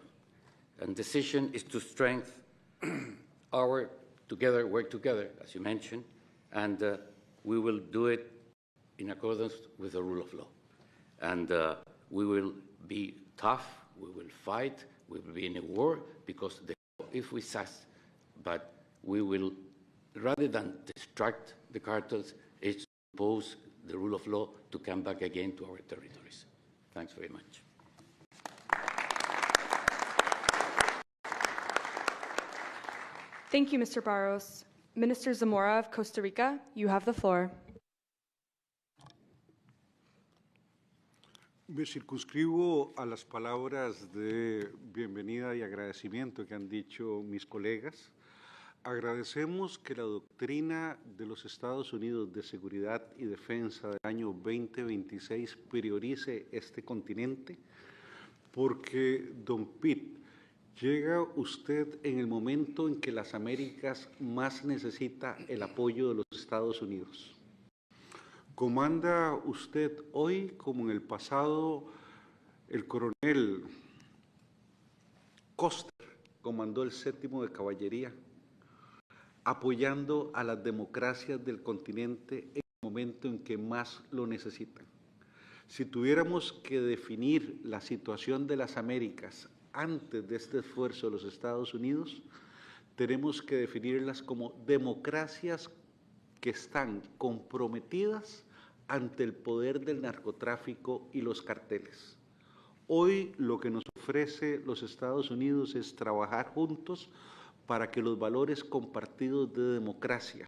And the decision is to strengthen our work together, as you mentioned, and we will do it in accordance with the rule of law. And we will be tough, we will fight, we will be in a war, because the law is with us, but we will rather than distract the cartels, is to impose the rule of law to come back again to our territories. Thanks very much. Thank you, Mr. Barros. Minister Zamora of Costa Rica, you have the floor. Me circunscribo a las palabras de bienvenida y agradecimiento que han dicho mis colegas. Agradecemos que la doctrina de los Estados Unidos de Seguridad y Defensa del año 2026 priorice este continente, porque, don Pitt, llega usted en el momento en que las Américas más necesita el apoyo de los Estados Unidos. Comanda usted hoy, como en el pasado, el coronel Coster comandó el 7º de Caballería, apoyando a las democracias del continente en el momento en que más lo necesitan. Si tuviéramos que definir la situación de las Américas antes de este esfuerzo de los Estados Unidos, tenemos que definirlas como democracias que están comprometidas ante el poder del narcotráfico y los carteles. Hoy lo que nos ofrece los Estados Unidos es trabajar juntos para que los valores compartidos de democracia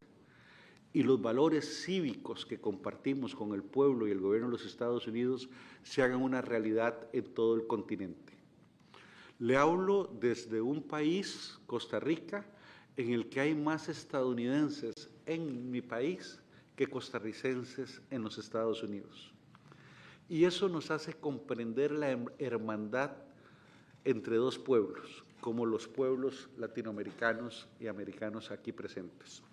y los valores cívicos que compartimos con el pueblo y el gobierno de los Estados Unidos se hagan una realidad en todo el continente. Le hablo desde un país, Costa Rica, en el que hay más estadounidenses en mi país que costarricenses en los Estados Unidos. Y eso nos hace comprender la hermandad entre dos pueblos, como los pueblos latinoamericanos y americanos aquí presentes.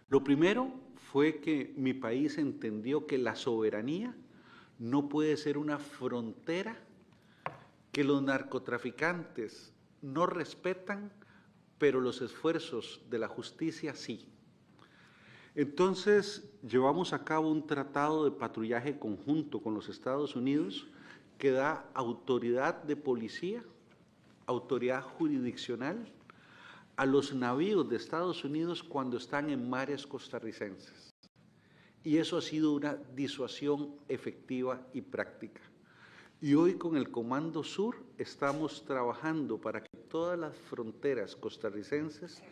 Lo primero fue que mi país entendió que la soberanía no puede ser una frontera que los narcotraficantes no respetan, pero los esfuerzos de la justicia sí. Entonces, llevamos a cabo un tratado de patrullaje conjunto con los Estados Unidos que da autoridad de policía, autoridad jurisdiccional a los navíos de Estados Unidos cuando están en mares costarricenses. Y eso ha sido una disuasión efectiva y práctica. Y hoy con el Comando Sur estamos trabajando para que todas las fronteras costarricenses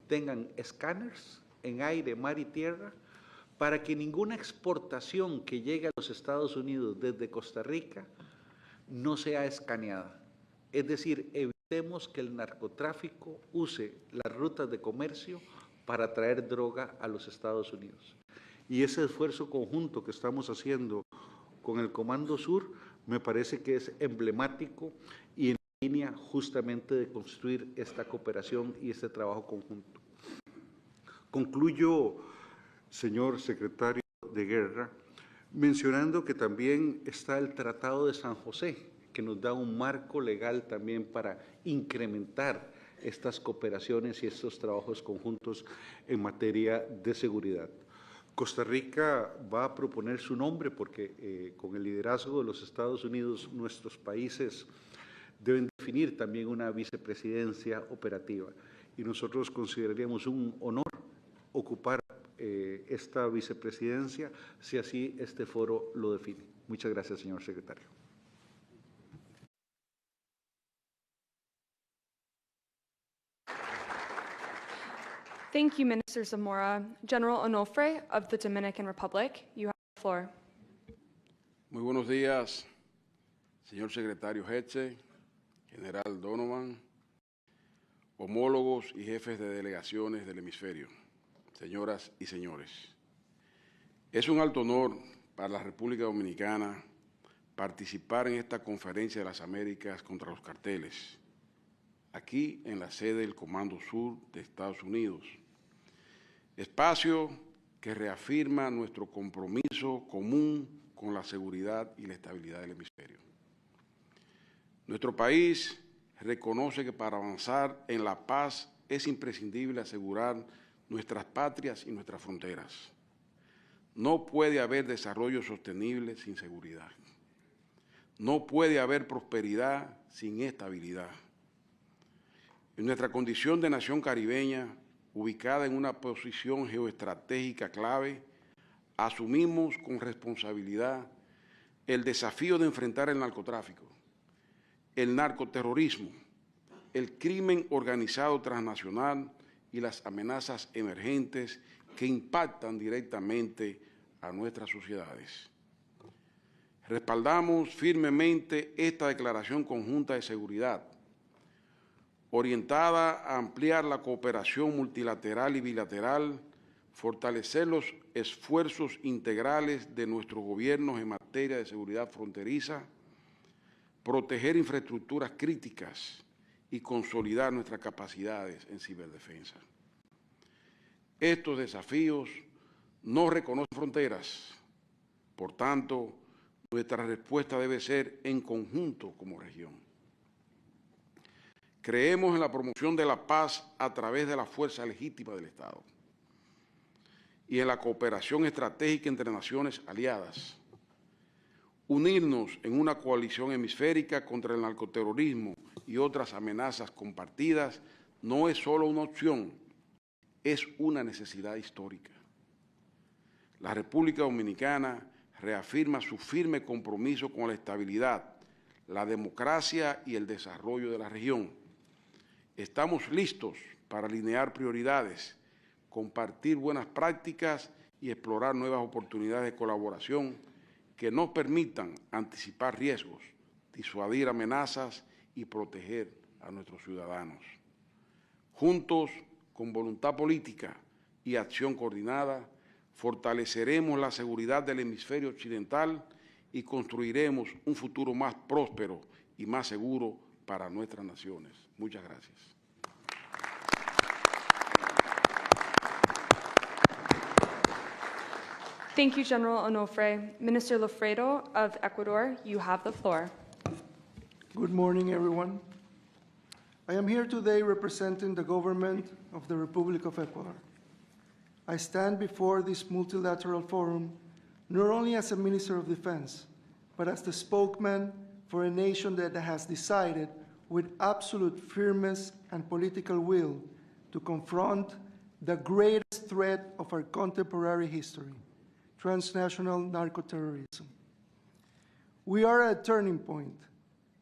tengan escáneres en aire, mar y tierra, para que ninguna exportación que llegue a los Estados Unidos desde Costa Rica no sea escaneada. Es decir, evitemos que el narcotráfico use las rutas de comercio para traer droga a los Estados Unidos. Y ese esfuerzo conjunto que estamos haciendo con el Comando Sur me parece que es emblemático y en línea justamente de construir esta cooperación y este trabajo conjunto. Concluyo, señor secretario de Guerra, mencionando que también está el Tratado de San José, que nos da un marco legal también para incrementar estas cooperaciones y estos trabajos conjuntos en materia de seguridad. Costa Rica va a proponer su nombre porque con el liderazgo de los Estados Unidos, nuestros países deben definir también una vicepresidencia operativa. Y nosotros consideraríamos un honor ocupar esta vicepresidencia si así este foro lo define. Muchas gracias, señor secretario. Thank you, Minister Zamora. General Onofre of the Dominican Republic, you have the floor. Muy buenos días, señor secretario Hegseth, general Donovan, homólogos y jefes de delegaciones del hemisferio, señoras y señores. Es un alto honor para la República Dominicana participar en esta Conferencia de las Américas contra los carteles, aquí en la sede del Comando Sur de Estados Unidos, espacio que reafirma nuestro compromiso común con la seguridad y la estabilidad del hemisferio. Nuestro país reconoce que para avanzar en la paz es imprescindible asegurar nuestras patrias y nuestras fronteras. No puede haber desarrollo sostenible sin seguridad. No puede haber prosperidad sin estabilidad. En nuestra condición de nación caribeña, ubicada en una posición geoestratégica clave, asumimos con responsabilidad el desafío de enfrentar el narcotráfico, el narcoterrorismo, el crimen organizado transnacional y las amenazas emergentes que impactan directamente a nuestras sociedades. Respaldamos firmemente esta declaración conjunta de seguridad, orientada a ampliar la cooperación multilateral y bilateral, fortalecer los esfuerzos integrales de nuestros gobiernos en materia de seguridad fronteriza, proteger infraestructuras críticas y consolidar nuestras capacidades en ciberdefensa. Estos desafíos no reconocen fronteras, por tanto, nuestra respuesta debe ser en conjunto como región. Creemos en la promoción de la paz a través de la fuerza legítima del Estado y en la cooperación estratégica entre naciones aliadas. Unirnos en una coalición hemisférica contra el narcoterrorismo y otras amenazas compartidas no es solo una opción, es una necesidad histórica. La República Dominicana reafirma su firme compromiso con la estabilidad, la democracia y el desarrollo de la región. Estamos listos para alinear prioridades, compartir buenas prácticas y explorar nuevas oportunidades de colaboración que nos permitan anticipar riesgos, disuadir amenazas y proteger a nuestros ciudadanos. Juntos, con voluntad política y acción coordinada, fortaleceremos la seguridad del hemisferio occidental y construiremos un futuro más próspero y más seguro para nuestras naciones. Muchas gracias. Thank you, General Onofre. Minister Lofredo of Ecuador, you have the floor. Good morning, everyone. I am here today representing the government of the Republic of Ecuador. I stand before this multilateral forum not only as a Minister of Defense, but as the spokesman for a nation that has decided with absolute firmness and political will to confront the greatest threat of our contemporary history, transnational narcoterrorism. We are at a turning point.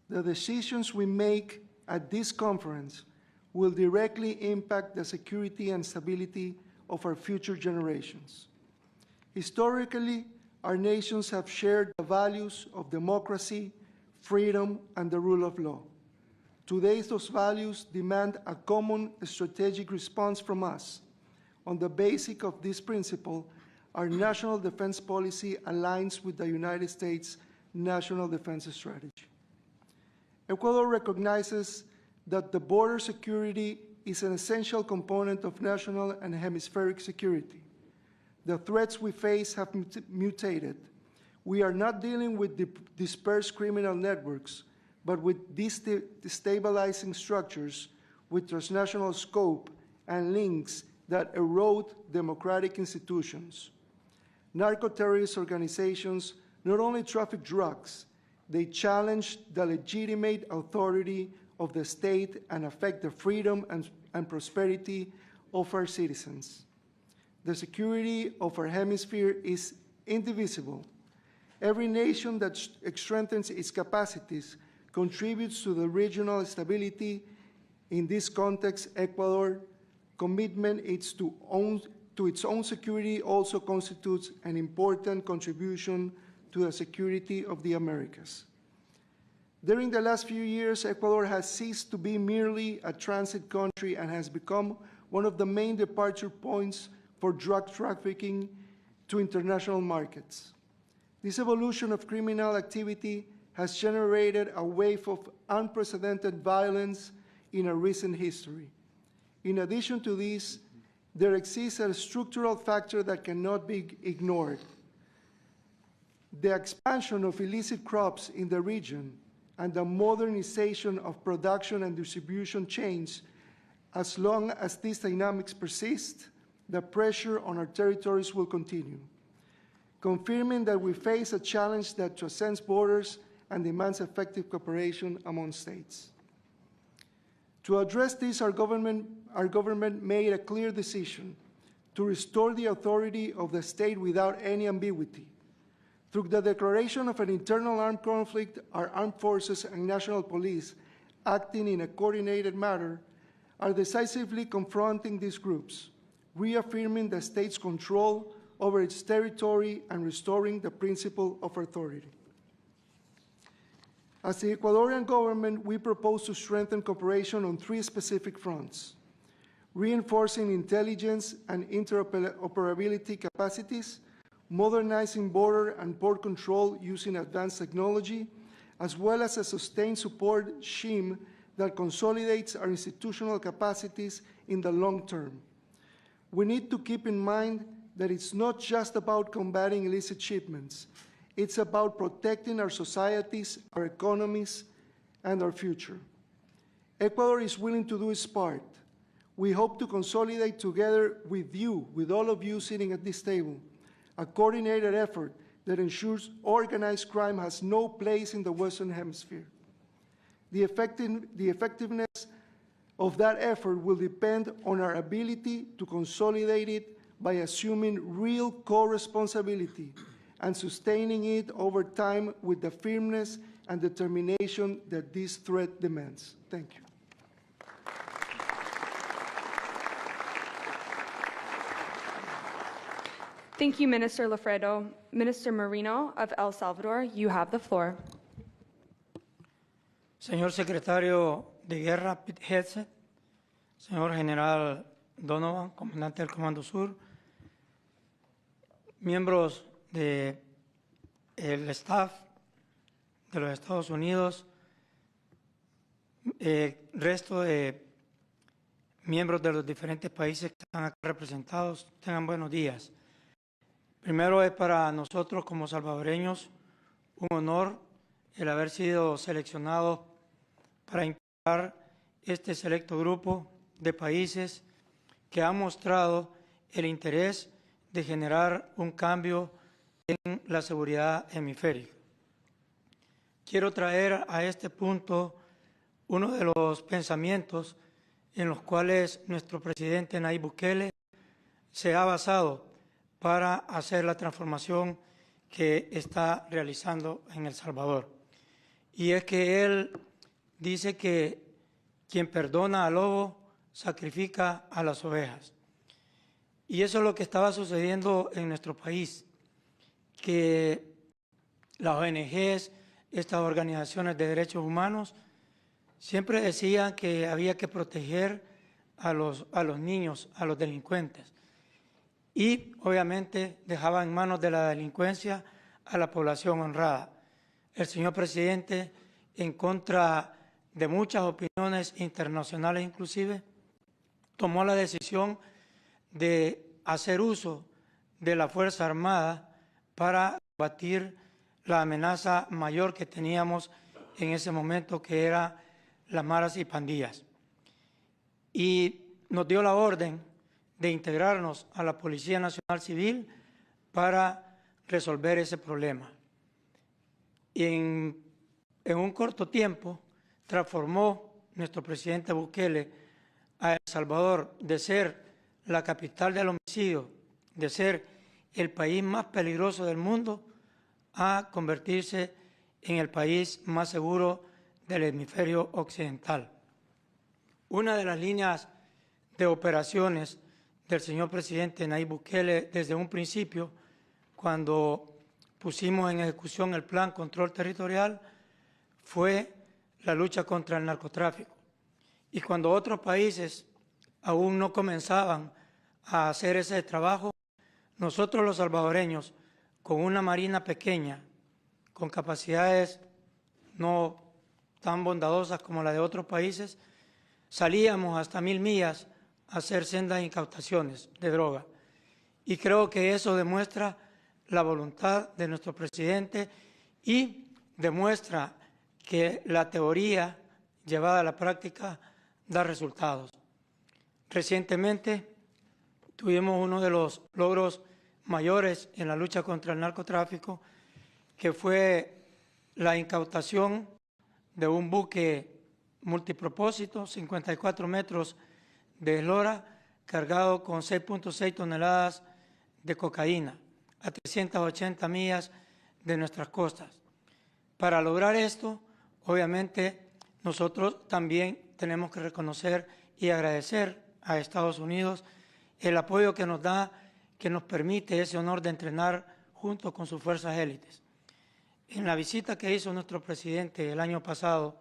The decisions we make at this conference will directly impact the security and stability of our future generations. Historically, our nations have shared the values of democracy, freedom, and the rule of law. Today, those values demand a common strategic response from us. On the basis of this principle, our national defense policy aligns with the United States National Defense Strategy. Ecuador recognizes that the border security is an essential component of national and hemispheric security. The threats we face have mutated. We are not dealing with dispersed criminal networks, but with destabilizing structures with transnational scope and links that erode democratic institutions. Narco-terrorist organizations not only traffic drugs, they challenge the legitimate authority of the state and affect the freedom and prosperity of our citizens. The security of our hemisphere is indivisible. Every nation that strengthens its capacities contributes to the regional stability. In this context, Ecuador's commitment to its own security also constitutes an important contribution to the security of the Americas. During the last few years, Ecuador has ceased to be merely a transit country and has become one of the main departure points for drug trafficking to international markets. This evolution of criminal activity has generated a wave of unprecedented violence in our recent history. In addition to this, there exists a structural factor that cannot be ignored. The expansion of illicit crops in the region and the modernization of production and distribution chains. As long as these dynamics persist, the pressure on our territories will continue, confirming that we face a challenge that transcends borders and demands effective cooperation among states. To address this, our government our government made a clear decision to restore the authority of the state without any ambiguity. Through the declaration of an internal armed conflict, our armed forces and national police, acting in a coordinated manner, are decisively confronting these groups, reaffirming the state's control over its territory and restoring the principle of authority. As the Ecuadorian government, we propose to strengthen cooperation on 3 specific fronts: reinforcing intelligence and interoperability capacities, modernizing border and port control using advanced technology, as well as a sustained support scheme that consolidates our institutional capacities in the long term. We need to keep in mind that it's not just about combating illicit shipments. It's about protecting our societies, our economies, and our future. Ecuador is willing to do its part. We hope to consolidate together with you, with all of you sitting at this table, a coordinated effort that ensures organized crime has no place in the Western Hemisphere. The effectiveness of that effort will depend on our ability to consolidate it by assuming real co-responsibility and sustaining it over time with the firmness and determination that this threat demands. Thank you. Thank you, Minister Lafredo. Minister Marino of El Salvador, you have the floor. Señor Secretario de Guerra Hegseth, señor General Donovan, comandante del Comando Sur, miembros del staff de los Estados Unidos, resto de miembros de los diferentes países que están acá representados, tengan buenos días. Primero, es para nosotros como salvadoreños un honor el haber sido seleccionados para integrar este selecto grupo de países que han mostrado el interés de generar un cambio en la seguridad hemisférica. Quiero traer a este punto uno de los pensamientos en los cuales nuestro presidente Nayib Bukele se ha basado para hacer la transformación que está realizando en El Salvador. Y es que él dice que quien perdona al lobo sacrifica a las ovejas. Y eso es lo que estaba sucediendo en nuestro país, que las ONGs, estas organizaciones de derechos humanos, siempre decían que había que proteger a los niños, a los delincuentes. Y obviamente dejaba en manos de la delincuencia a la población honrada. El señor presidente, en contra de muchas opiniones internacionales inclusive, tomó la decisión de hacer uso de la Fuerza Armada para combatir la amenaza mayor que teníamos en ese momento, que era las maras y pandillas. Y nos dio la orden de integrarnos a la Policía Nacional Civil para resolver ese problema. Y en un corto tiempo transformó nuestro presidente Bukele a El Salvador de ser la capital del homicidio, de ser el país más peligroso del mundo, a convertirse en el país más seguro del hemisferio occidental. Una de las líneas de operaciones del señor presidente Nayib Bukele desde un principio, cuando pusimos en ejecución el Plan Control Territorial, fue la lucha contra el narcotráfico. Y cuando otros países aún no comenzaban a hacer ese trabajo, nosotros los salvadoreños, con una marina pequeña, con capacidades no tan bondadosas como la de otros países, salíamos hasta 1000 millas a hacer sendas incautaciones de droga. Y creo que eso demuestra la voluntad de nuestro presidente y demuestra que la teoría llevada a la práctica da resultados. Recientemente tuvimos uno de los logros mayores en la lucha contra el narcotráfico, que fue la incautación de un buque multipropósito, 54 metros de eslora cargado con 6.6 toneladas de cocaína a 380 millas de nuestras costas. Para lograr esto, obviamente, nosotros también tenemos que reconocer y agradecer a Estados Unidos el apoyo que nos da, que nos permite ese honor de entrenar junto con sus fuerzas élites. En la visita que hizo nuestro presidente el año pasado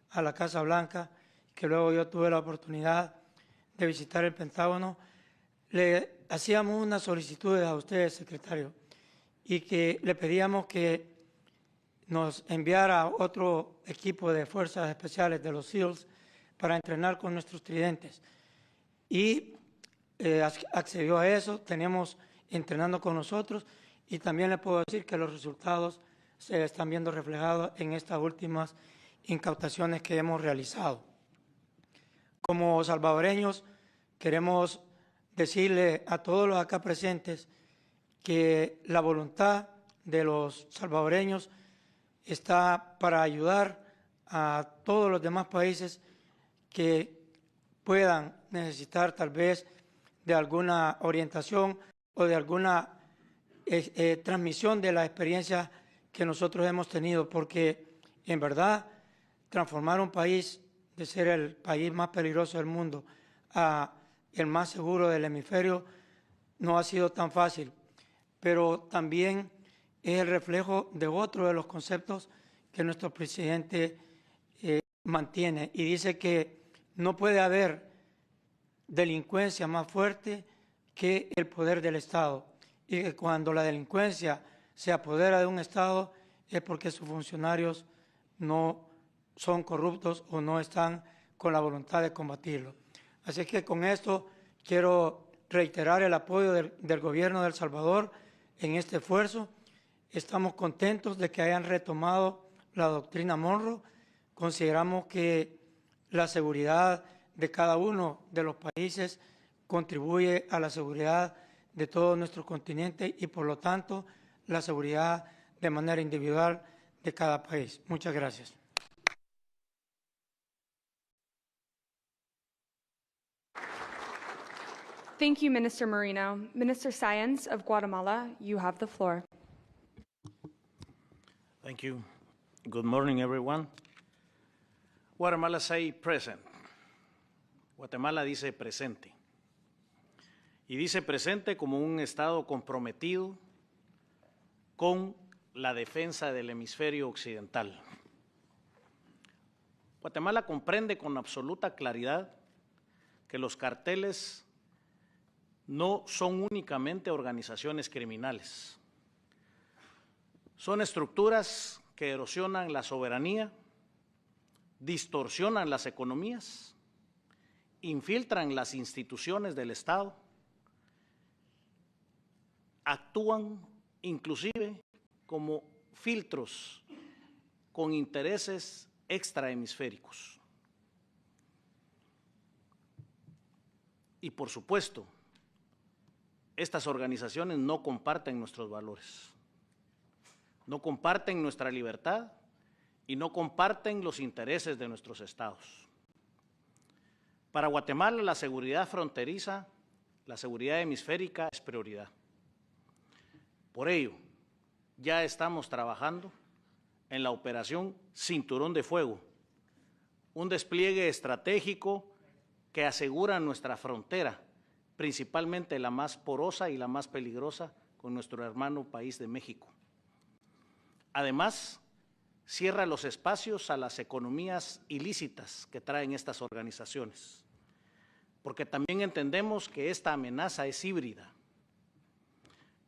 a la Casa Blanca, que luego yo tuve la oportunidad de visitar el Pentágono, le hacíamos unas solicitudes a ustedes, secretario, y que le pedíamos que nos enviara otro equipo de fuerzas especiales de los SEALs para entrenar con nuestros tridentes. Y accedió a eso, tenemos entrenando con nosotros, y también le puedo decir que los resultados se están viendo reflejados en estas últimas incautaciones que hemos realizado. Como salvadoreños, queremos decirle a todos los acá presentes que la voluntad de los salvadoreños está para ayudar a todos los demás países que puedan necesitar tal vez de alguna orientación o de alguna transmisión de la experiencia que nosotros hemos tenido, porque en verdad transformar un país de ser el país más peligroso del mundo a el más seguro del hemisferio no ha sido tan fácil, pero también es el reflejo de otro de los conceptos que nuestro presidente mantiene, y dice que no puede haber delincuencia más fuerte que el poder del Estado, y que cuando la delincuencia se apodera de un Estado es porque sus funcionarios no son corruptos o no están con la voluntad de combatirlo. Así que con esto quiero reiterar el apoyo del gobierno de El Salvador en este esfuerzo. Estamos contentos de que hayan retomado la doctrina Monroe. Consideramos que la seguridad de cada uno de los países contribuye a la seguridad de todo nuestro continente y, por lo tanto, la seguridad de manera individual de cada país. Muchas gracias. Thank you, Minister Marino. Minister Sáenz of Guatemala, you have the floor. Thank you. Good morning, everyone. Guatemala say present. Guatemala dice presente. Y dice presente como un Estado comprometido con la defensa del hemisferio occidental. Guatemala comprende con absoluta claridad que los carteles no son únicamente organizaciones criminales. Son estructuras que erosionan la soberanía, distorsionan las economías, infiltran las instituciones del Estado, actúan inclusive como filtros con intereses extrahemisféricos. Y por supuesto, estas organizaciones no comparten nuestros valores, no comparten nuestra libertad y no comparten los intereses de nuestros estados. Para Guatemala, la seguridad fronteriza, la seguridad hemisférica es prioridad. Por ello, ya estamos trabajando en la operación Cinturón de Fuego, un despliegue estratégico que asegura nuestra frontera, principalmente la más porosa y la más peligrosa con nuestro hermano país de México. Además, cierra los espacios a las economías ilícitas que traen estas organizaciones, porque también entendemos que esta amenaza es híbrida.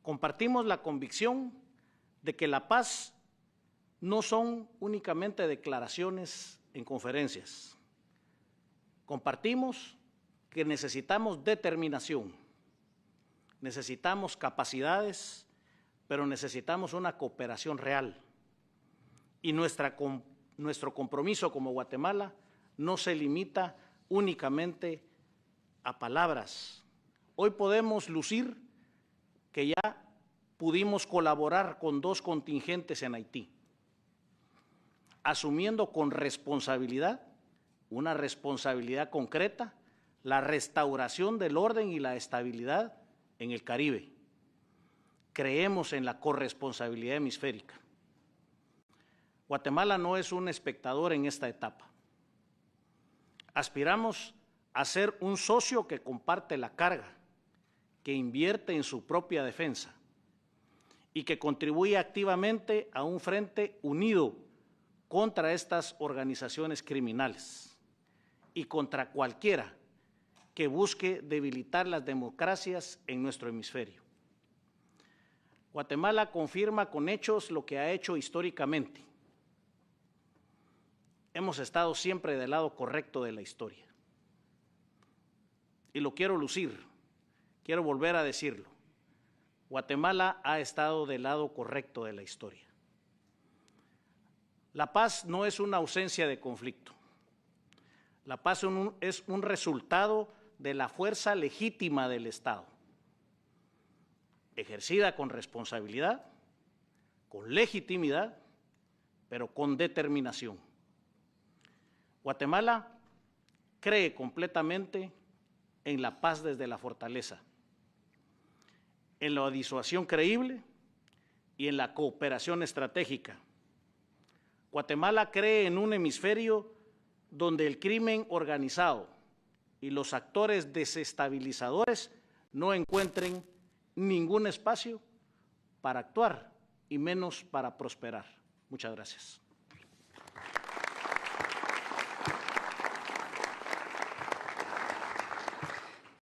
Compartimos la convicción de que la paz no son únicamente declaraciones en conferencias. Compartimos que necesitamos determinación, necesitamos capacidades, pero necesitamos una cooperación real. Y nuestro compromiso como Guatemala no se limita únicamente a palabras. Hoy podemos lucir que ya pudimos colaborar con 2 contingentes en Haití, asumiendo con responsabilidad, una responsabilidad concreta, la restauración del orden y la estabilidad en el Caribe. Creemos en la corresponsabilidad hemisférica. Guatemala no es un espectador en esta etapa. Aspiramos a ser un socio que comparte la carga, que invierte en su propia defensa y que contribuye activamente a un frente unido contra estas organizaciones criminales y contra cualquiera que busque debilitar las democracias en nuestro hemisferio. Guatemala confirma con hechos lo que ha hecho históricamente. Hemos estado siempre del lado correcto de la historia. Y lo quiero lucir, quiero volver a decirlo. Guatemala ha estado del lado correcto de la historia. La paz no es una ausencia de conflicto. La paz es un resultado de la fuerza legítima del Estado, ejercida con responsabilidad, con legitimidad, pero con determinación. Guatemala cree completamente en la paz desde la fortaleza, en la disuasión creíble y en la cooperación estratégica. Guatemala cree en un hemisferio donde el crimen organizado y los actores desestabilizadores no encuentren ningún espacio para actuar y menos para prosperar. Muchas gracias.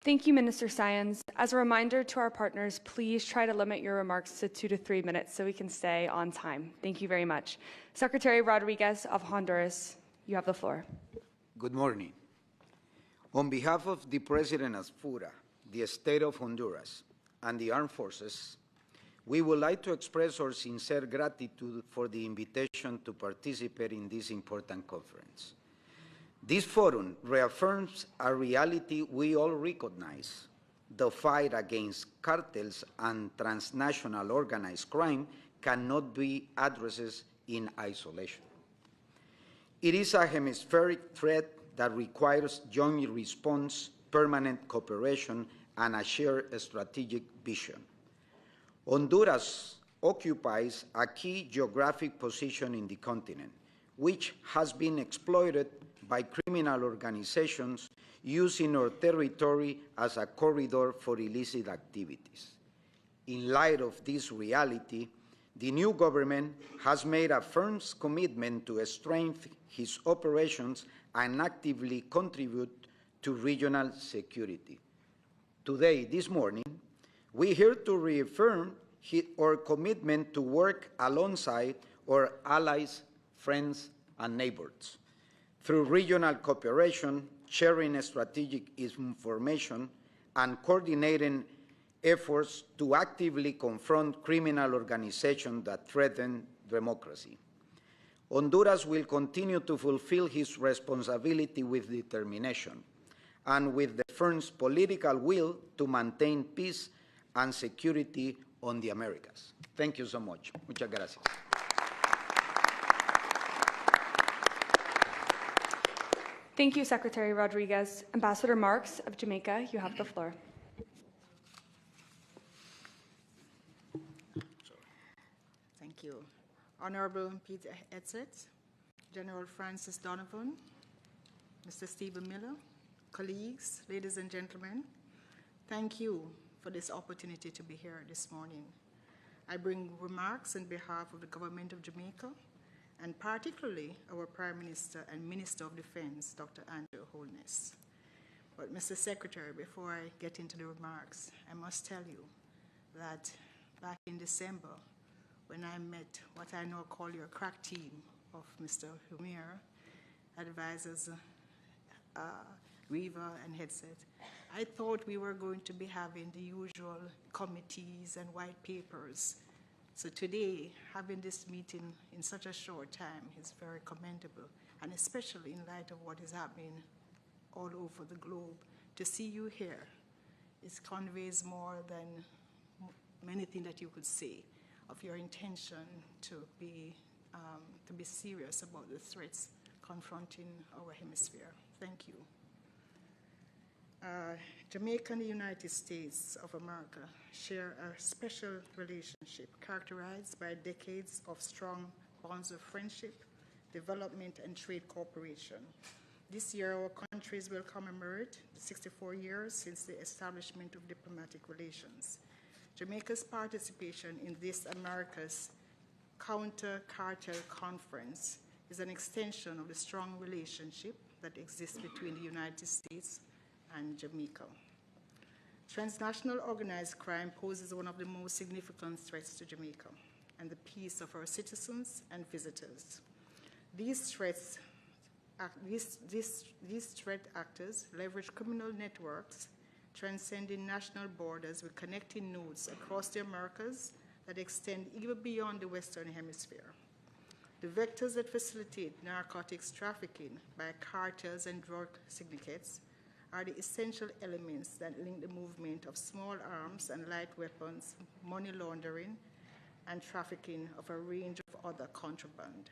Thank you, Minister Sayans. As a reminder to our partners, please try to limit your remarks to 2 to 3 minutes so we can stay on time. Thank you very much. Secretary Rodriguez of Honduras, you have the floor. Good morning. On behalf of the President of FURA, the State of Honduras, and the Armed Forces, we would like to express our sincere gratitude for the invitation to participate in this important conference. This forum reaffirms a reality we all recognize. The fight against cartels and transnational organized crime cannot be addressed in isolation. It is a hemispheric threat that requires joint response, permanent cooperation, and a shared strategic vision. Honduras occupies a key geographic position in the continent, which has been exploited by criminal organizations using our territory as a corridor for illicit activities. In light of this reality, the new government has made a firm commitment to strengthen its operations and actively contribute to regional security. Today, this morning, we are here to reaffirm our commitment to work alongside our allies, friends, and neighbors. Through regional cooperation, sharing strategic information, and coordinating efforts to actively confront criminal organizations that threaten democracy. Honduras will continue to fulfill its responsibility with determination and with the firm political will to maintain peace and security on the Americas. Thank you so much. Muchas gracias. Thank you, Secretary Rodriguez. Ambassador Marks of Jamaica, you have the floor. Thank you. Honorable Peter Hegseth, General Francis Donovan, Mr. Stephen Miller, colleagues, ladies and gentlemen, thank you for this opportunity to be here this morning. I bring remarks on behalf of the government of Jamaica and particularly our Prime Minister and Minister of Defense, Dr. Andrew Holness. But Mr. Secretary, before I get into the remarks, I must tell you that back in December, when I met what I now call your crack team of Mr. Muir, advisors Weaver and Hegseth, I thought we were going to be having the usual committees and white papers. So today, having this meeting in such a short time is very commendable, and especially in light of what is happening all over the globe. To see you here, it conveys more than anything that you could say of your intention to be serious about the threats confronting our hemisphere. Thank you. Jamaica and the United States of America share a special relationship characterized by decades of strong bonds of friendship, development, and trade cooperation. This year, our countries will commemorate 64 years since the establishment of diplomatic relations. Jamaica's participation in this America's Counter-Cartel Conference is an extension of the strong relationship that exists between the United States and Jamaica. Transnational organized crime poses one of the most significant threats to Jamaica and the peace of our citizens and visitors. These threat actors leverage criminal networks transcending national borders with connecting nodes across the Americas that extend even beyond the Western Hemisphere. The vectors that facilitate narcotics trafficking by cartels and drug syndicates are the essential elements that link the movement of small arms and light weapons, money laundering, and trafficking of a range of other contraband.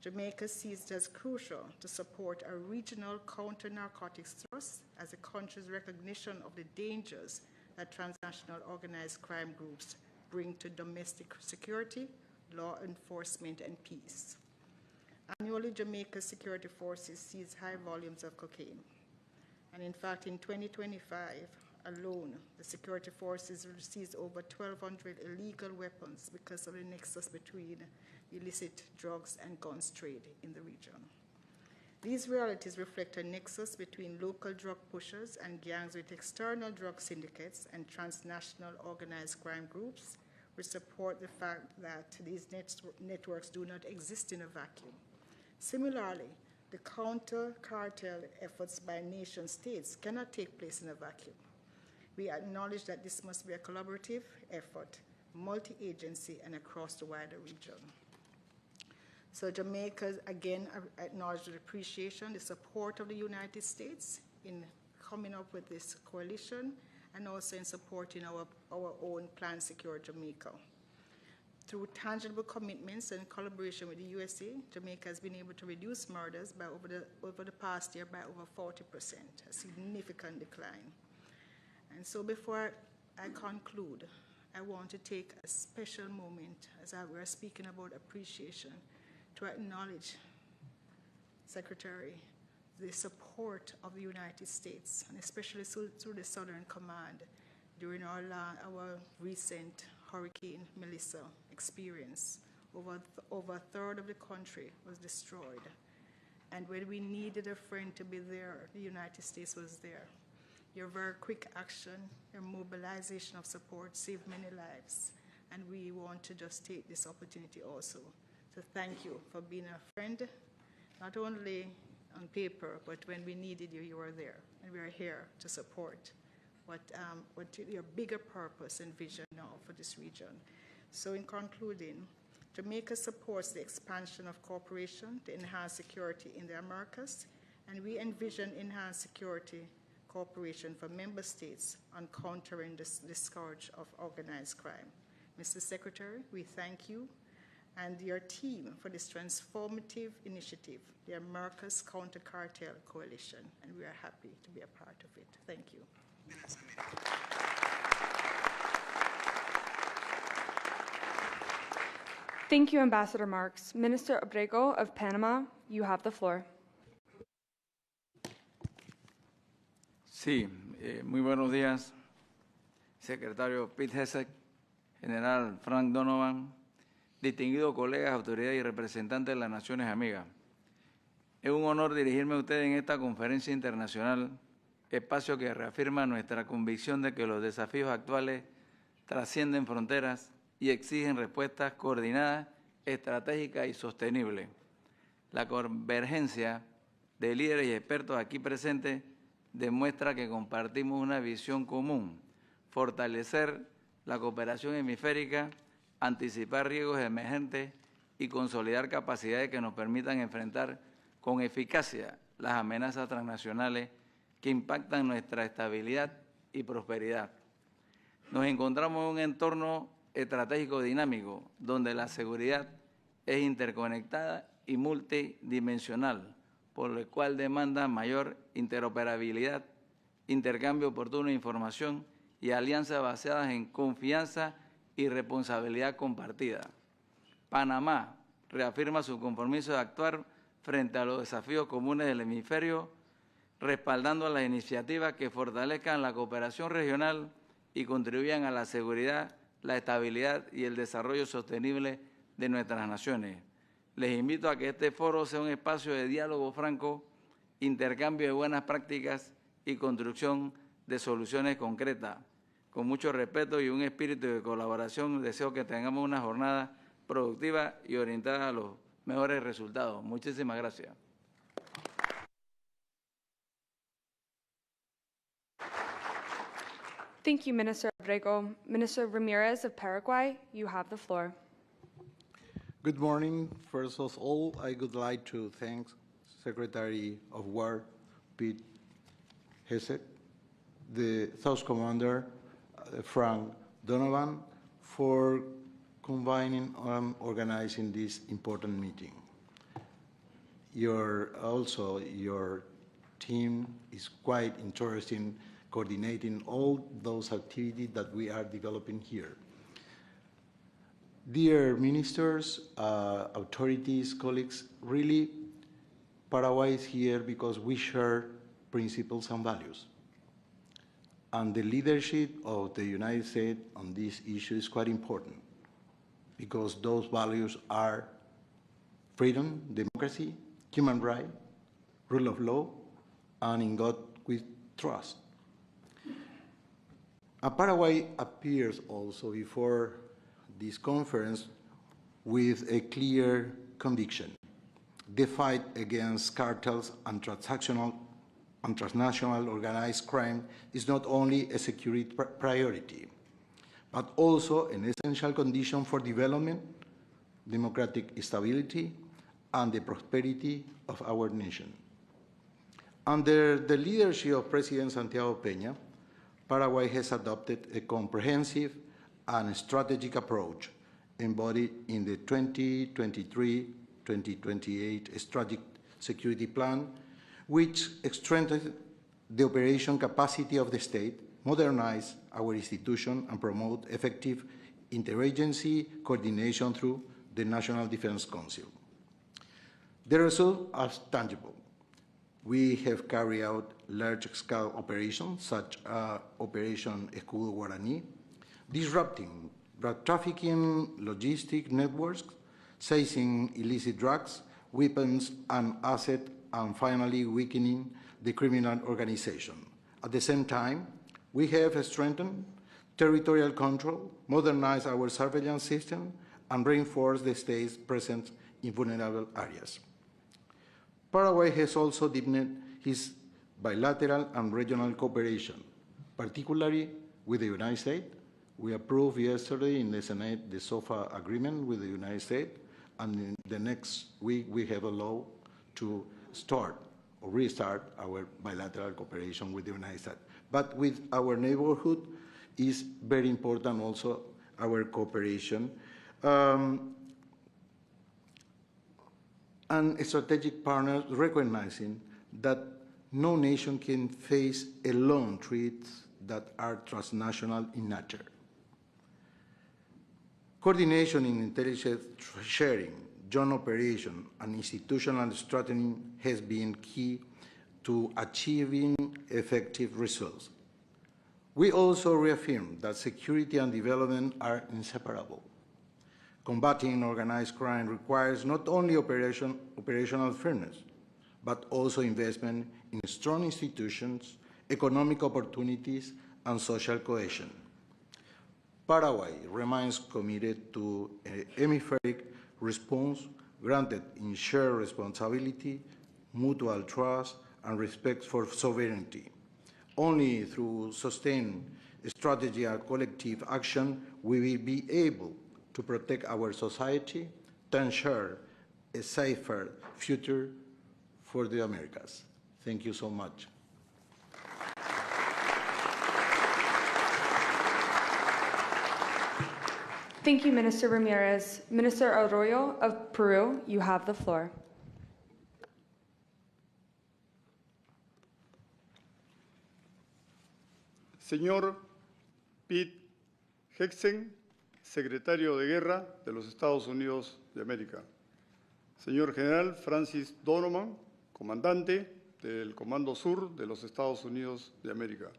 Jamaica sees it as crucial to support a regional counter-narcotics thrust as the country's recognition of the dangers that transnational organized crime groups bring to domestic security, law enforcement, and peace. Annually, Jamaica's security forces seize high volumes of cocaine. And in fact, in 2025 alone, the security forces seized over 1,200 illegal weapons because of the nexus between illicit drugs and guns trade in the region. These realities reflect a nexus between local drug pushers and gangs with external drug syndicates and transnational organized crime groups, which support the fact that these networks do not exist in a vacuum. Similarly, the counter-cartel efforts by nation states cannot take place in a vacuum. We acknowledge that this must be a collaborative effort, multi-agency, and across the wider region. So Jamaica, again, acknowledges the appreciation, the support of the United States in coming up with this coalition and also in supporting our own Plan Secure Jamaica. Through tangible commitments and collaboration with the USA, Jamaica has been able to reduce murders by over the past year by over 40%, a significant decline. And so before I conclude, I want to take a special moment as we're speaking about appreciation to acknowledge, Secretary, the support of the United States, and especially through the Southern Command during our recent Hurricane Melissa experience. Over a third of the country was destroyed. And when we needed a friend to be there, the United States was there. Your very quick action, your mobilization of support saved many lives. And we want to just take this opportunity also to thank you for being a friend, not only on paper, but when we needed you, you were there. And we are here to support what your bigger purpose and vision now for this region. So in concluding, Jamaica supports the expansion of cooperation to enhance security in the Americas, and we envision enhanced security cooperation for member states on countering this scourge of organized crime. Mr. Secretary, we thank you and your team for this transformative initiative, the America's Counter-Cartel Coalition, and we are happy to be a part of it. Thank you. Thank you, Ambassador Marks. Minister Abrego of Panama, you have the floor. Sí, muy buenos días, Secretario Pete Hegseth, General Frank Donovan, distinguidos colegas, autoridades y representantes de las Naciones Amigas. Es un honor dirigirme a ustedes en esta conferencia internacional, espacio que reafirma nuestra convicción de que los desafíos actuales trascienden fronteras y exigen respuestas coordinadas, estratégicas y sostenibles. La convergencia de líderes y expertos aquí presentes demuestra que compartimos una visión común: fortalecer la cooperación hemisférica, anticipar riesgos emergentes y consolidar capacidades que nos permitan enfrentar con eficacia las amenazas transnacionales que impactan nuestra estabilidad y prosperidad. Nos encontramos en un entorno estratégico dinámico, donde la seguridad es interconectada y multidimensional, por lo cual demanda mayor interoperabilidad intercambio oportuno de información y alianzas basadas en confianza y responsabilidad compartida. Panamá reafirma su compromiso de actuar frente a los desafíos comunes del hemisferio, respaldando las iniciativas que fortalezcan la cooperación regional y contribuyan a la seguridad, la estabilidad y el desarrollo sostenible de nuestras naciones. Les invito a que este foro sea un espacio de diálogo franco, intercambio de buenas prácticas y construcción de soluciones concretas. Con mucho respeto y un espíritu de colaboración, deseo que tengamos una jornada productiva y orientada a los mejores resultados. Muchísimas gracias. Thank you, Minister Abrego. Minister Ramirez of Paraguay, you have the floor. Good morning. First of all, I would like to thank Secretary of War Pete Hegseth, the South Commander Frank Donovan, for convening and organizing this important meeting. Your team is quite interested in coordinating all those activities that we are developing here. Dear ministers, authorities, colleagues, really Paraguay is here because we share principles and values. And the leadership of the United States on this issue is quite important because those values are freedom, democracy, human rights, rule of law, and in God we trust. Paraguay appears also before this conference with a clear conviction. The fight against cartels and transnational organized crime is not only a security priority, but also an essential condition for development, democratic stability, and the prosperity of our nation. Under the leadership of President Santiago Peña, Paraguay has adopted a comprehensive and strategic approach embodied in the 2023-2028 Strategic Security Plan, which strengthens the operation capacity of the state, modernize our institution, and promote effective interagency coordination through the National Defense Council. The results are tangible. We have carried out large-scale operations, such as Operation Escudo Guaraní, disrupting drug trafficking, logistic networks, seizing illicit drugs, weapons, and assets, and finally weakening the criminal organization. At the same time, we have strengthened territorial control, modernized our surveillance system, and reinforced the state's presence in vulnerable areas. Paraguay has also deepened its bilateral and regional cooperation, particularly with the United States. We approved yesterday in the Senate the SOFA agreement with the United States, and in the next week we have a law to start or restart our bilateral cooperation with the United States. But with our neighborhood is very important also our cooperation. And strategic partners recognizing that no nation can face alone threats that are transnational in nature. Coordination in intelligence sharing, joint operation, and institutional strengthening has been key to achieving effective results. We also reaffirm that security and development are inseparable. Combating organized crime requires not only operational fairness, but also investment in strong institutions, economic opportunities, and social cohesion. Paraguay remains committed to a hemispheric response grounded in shared responsibility, mutual trust, and respect for sovereignty. Only through sustained strategy and collective action will we be able to protect our society, to ensure a safer future for the Americas. Thank you so much. Thank you, Minister Ramirez. Minister Arroyo of Peru, you have the floor. Señor Pete Hegseth, secretario de Guerra de los Estados Unidos de América. Señor General Francis Donovan, comandante del Comando Sur de los Estados Unidos de América.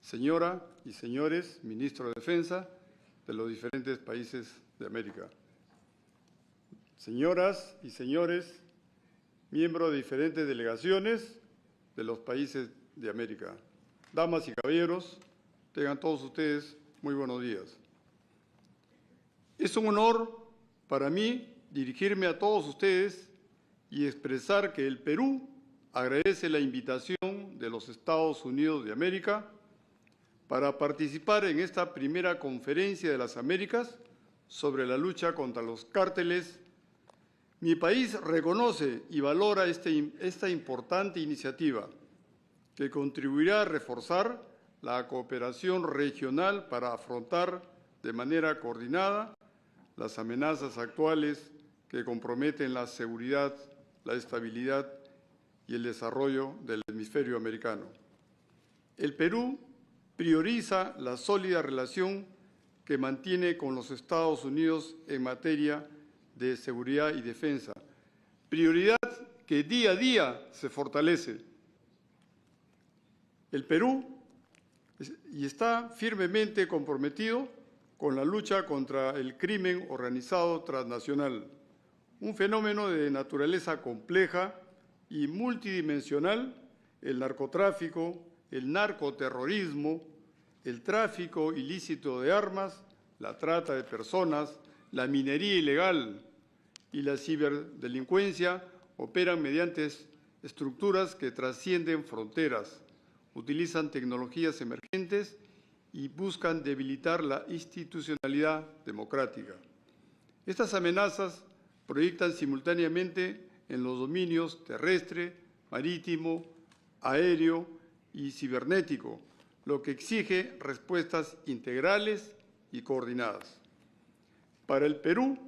Señora y señores ministros de Defensa de los diferentes países de América. Señoras y señores miembros de diferentes delegaciones de los países de América. Damas y caballeros, tengan todos ustedes muy buenos días. Es un honor para mí dirigirme a todos ustedes y expresar que el Perú agradece la invitación de los Estados Unidos de América para participar en esta primera conferencia de las Américas sobre la lucha contra los cárteles. Mi país reconoce y valora esta importante iniciativa que contribuirá a reforzar la cooperación regional para afrontar de manera coordinada las amenazas actuales que comprometen la seguridad, la estabilidad y el desarrollo del hemisferio americano. El Perú prioriza la sólida relación que mantiene con los Estados Unidos en materia de seguridad y defensa, prioridad que día a día se fortalece. El Perú está firmemente comprometido con la lucha contra el crimen organizado transnacional, un fenómeno de naturaleza compleja y multidimensional. El narcotráfico, el narcoterrorismo, el tráfico ilícito de armas, la trata de personas, la minería ilegal y la ciberdelincuencia operan mediante estructuras que trascienden fronteras, utilizan tecnologías emergentes y buscan debilitar la institucionalidad democrática. Estas amenazas proyectan simultáneamente en los dominios terrestre, marítimo, aéreo y cibernético, lo que exige respuestas integrales y coordinadas. Para el Perú,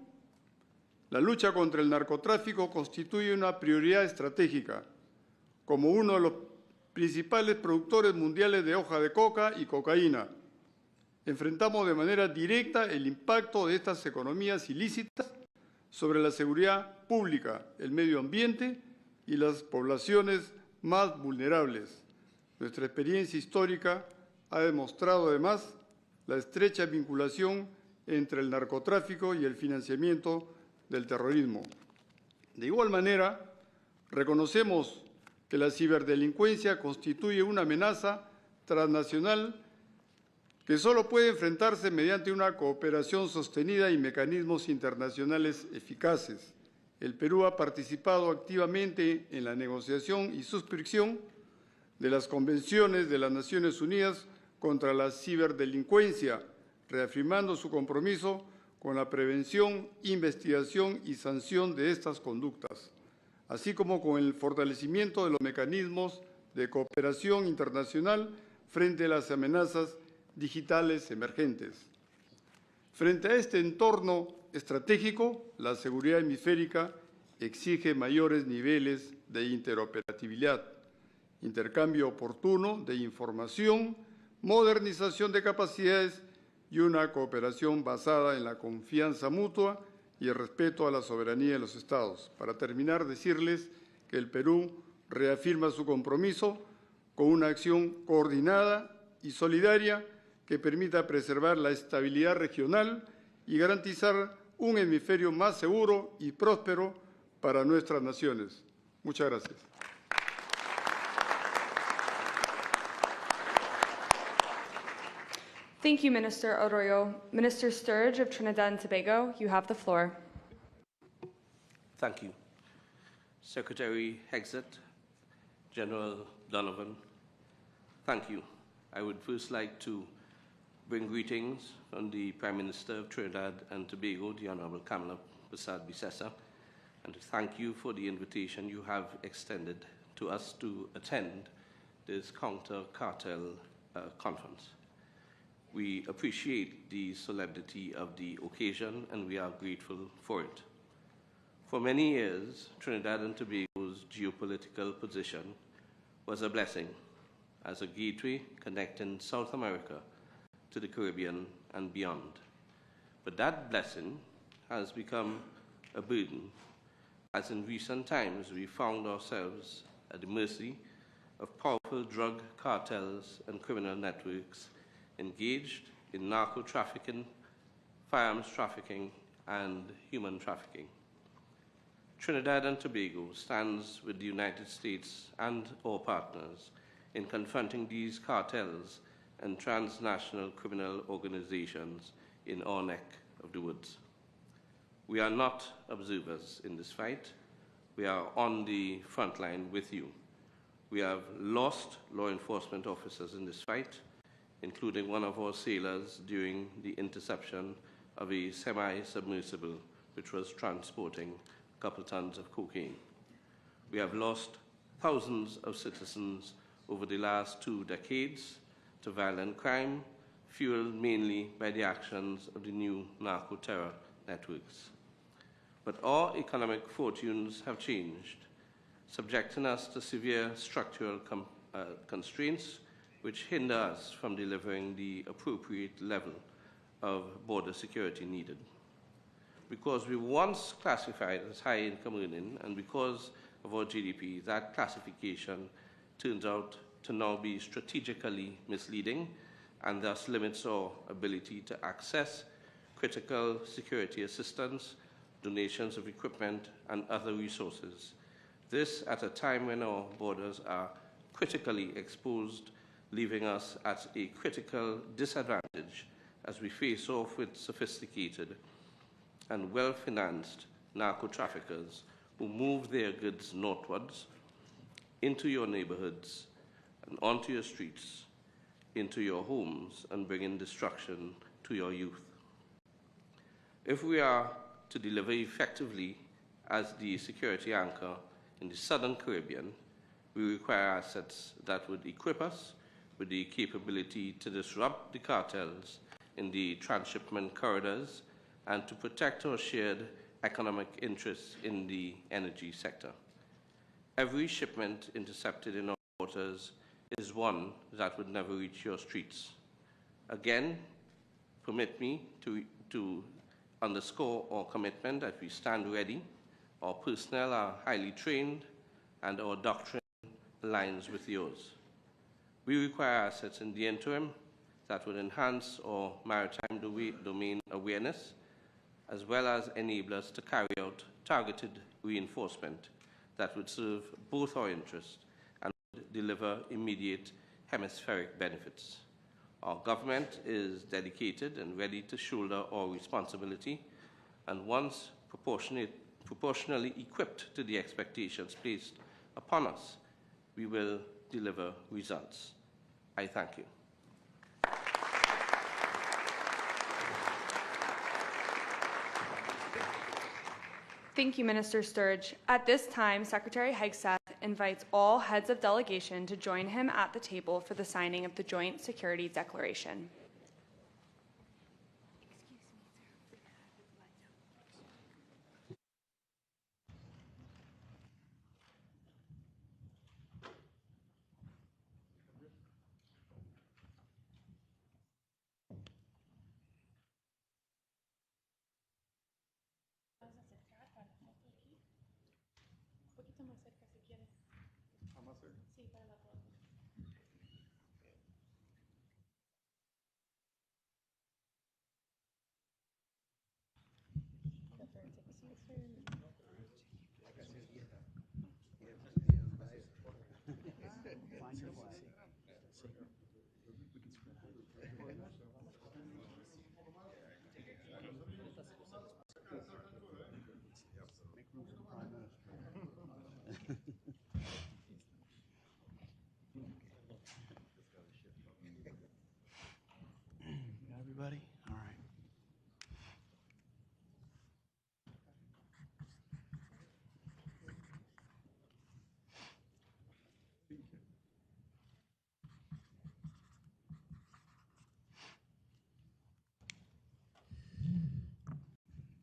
la lucha contra el narcotráfico constituye una prioridad estratégica. Como uno de los principales productores mundiales de hoja de coca y cocaína, enfrentamos de manera directa el impacto de estas economías ilícitas sobre la seguridad pública, el medio ambiente y las poblaciones más vulnerables. Nuestra experiencia histórica ha demostrado además la estrecha vinculación entre el narcotráfico y el financiamiento del terrorismo. De igual manera, reconocemos que la ciberdelincuencia constituye una amenaza transnacional que solo puede enfrentarse mediante una cooperación sostenida y mecanismos internacionales eficaces. El Perú ha participado activamente en la negociación y suscripción de las convenciones de las Naciones Unidas contra la ciberdelincuencia, reafirmando su compromiso con la prevención, investigación y sanción de estas conductas, así como con el fortalecimiento de los mecanismos de cooperación internacional frente a las amenazas digitales emergentes. Frente a este entorno estratégico, la seguridad hemisférica exige mayores niveles de interoperabilidad, intercambio oportuno de información, modernización de capacidades y una cooperación basada en la confianza mutua y el respeto a la soberanía de los Estados. Para terminar, decirles que el Perú reafirma su compromiso con una acción coordinada y solidaria que permita preservar la estabilidad regional y garantizar un hemisferio más seguro y próspero para nuestras naciones. Muchas gracias. Thank you, Minister Arroyo. Minister Sturge of Trinidad and Tobago, you have the floor. Thank you. Secretary Hegseth, General Donovan, thank you. I would first like to bring greetings from the Prime Minister of Trinidad and Tobago, the Honorable Kamala Persad-Bissessa, and to thank you for the invitation you have extended to us to attend this counter-cartel conference. We appreciate the solemnity of the occasion and we are grateful for it. For many years, Trinidad and Tobago's geopolitical position was a blessing. as a gateway connecting South America to the Caribbean and beyond. But that blessing has become a burden, as in recent times we found ourselves at the mercy of powerful drug cartels and criminal networks engaged in narco-trafficking, firearms trafficking, and human trafficking. Trinidad and Tobago stands with the United States and our partners in confronting these cartels and transnational criminal organizations in our neck of the woods. We are not observers in this fight. We are on the front line with you. We have lost law enforcement officers in this fight, including one of our sailors during the interception of a semi-submersible which was transporting a couple tons of cocaine. We have lost thousands of citizens over the last 2 decades to violent crime, fueled mainly by the actions of the new narco-terror networks. But our economic fortunes have changed, subjecting us to severe structural constraints which hinder us from delivering the appropriate level of border security needed. Because we were once classified as high income earning, and because of our GDP, that classification turns out to now be strategically misleading and thus limits our ability to access critical security assistance, donations of equipment, and other resources. This at a time when our borders are critically exposed, leaving us at a critical disadvantage as we face off with sophisticated and well-financed narco-traffickers who move their goods northwards into your neighborhoods and onto your streets, into your homes, and bringing destruction to your youth. If we are to deliver effectively as the security anchor in the Southern Caribbean, we require assets that would equip us with the capability to disrupt the cartels in the transshipment corridors and to protect our shared economic interests in the energy sector. Every shipment intercepted in our waters is one that would never reach your streets. Again, permit me to underscore our commitment that we stand ready. Our personnel are highly trained and our doctrine aligns with yours. We require assets in the interim that would enhance our maritime domain awareness, as well as enable us to carry out targeted reinforcement that would serve both our interests and would deliver immediate hemispheric benefits. Our government is dedicated and ready to shoulder our responsibility, and once proportionally equipped to the expectations placed upon us, we will deliver results. I thank you. Thank you, Minister Sturge. At this time, Secretary Hegseth invites all heads of delegation to join him at the table for the signing of the Joint Security Declaration. Everybody? All right.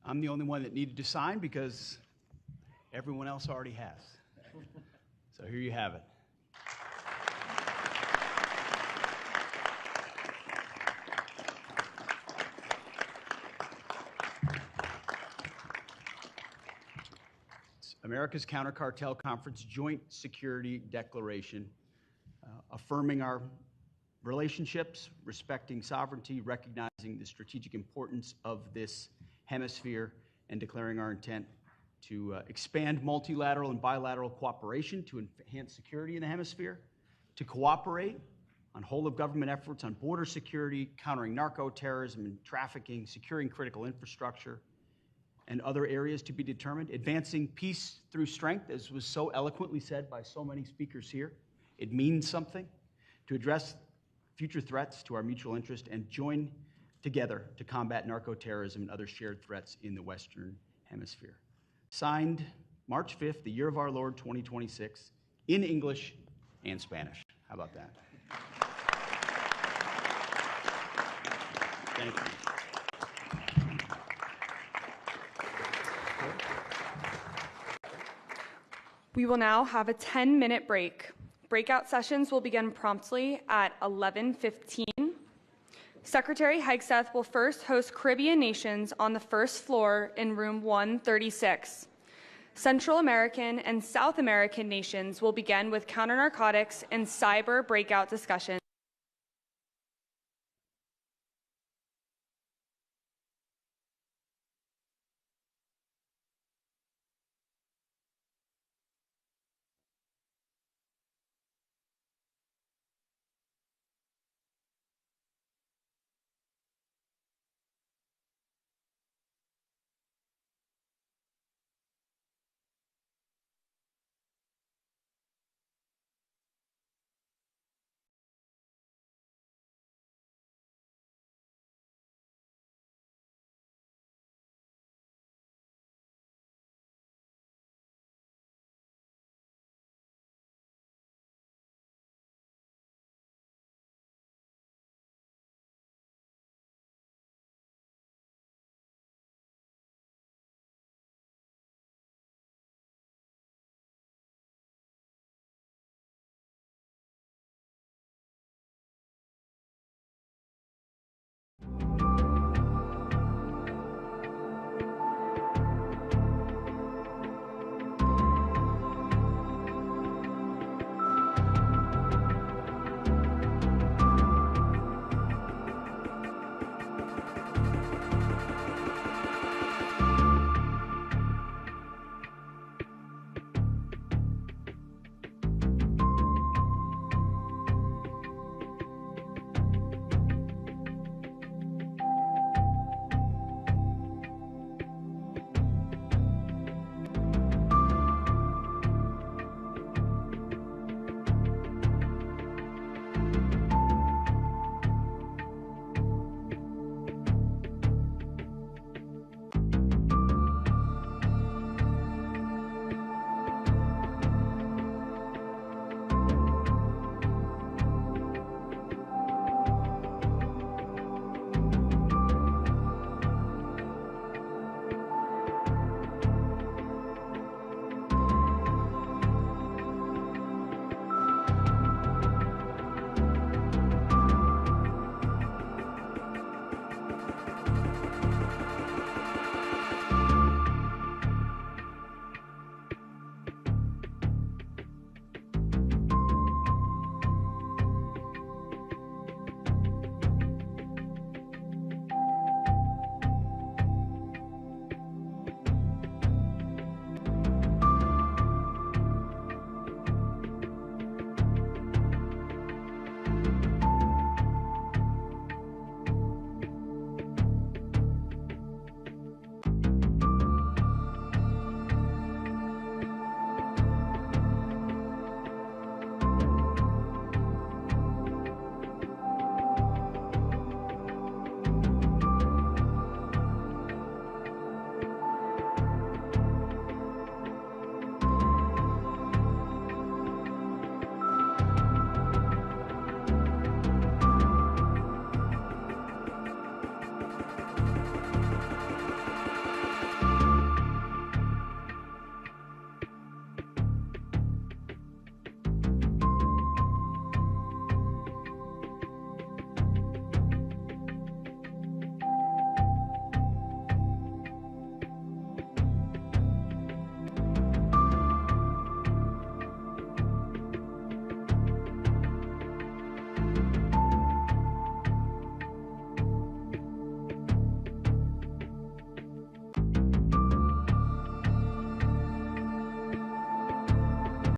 I'm the only one that needed to sign because everyone else already has. So here you have it. America's Counter-Cartel Conference Joint Security Declaration, affirming our relationships, respecting sovereignty, recognizing the strategic importance of this hemisphere, and declaring our intent to expand multilateral and bilateral cooperation to enhance security in the hemisphere, to cooperate on whole-of-government efforts on border security, countering narco-terrorism and trafficking, securing critical infrastructure, and other areas to be determined, advancing peace through strength, as was so eloquently said by so many speakers here. It means something to address future threats to our mutual interest and join together to combat narco-terrorism and other shared threats in the Western Hemisphere. Signed March 5th, the year of our Lord 2026, in English and Spanish. How about that? Thank you. We will now have a 10-minute break. Breakout sessions will begin promptly at 11:15. Secretary Hegseth will first host Caribbean nations on the first floor in room 136. Central American and South American nations will begin with counter-narcotics and cyber breakout discussions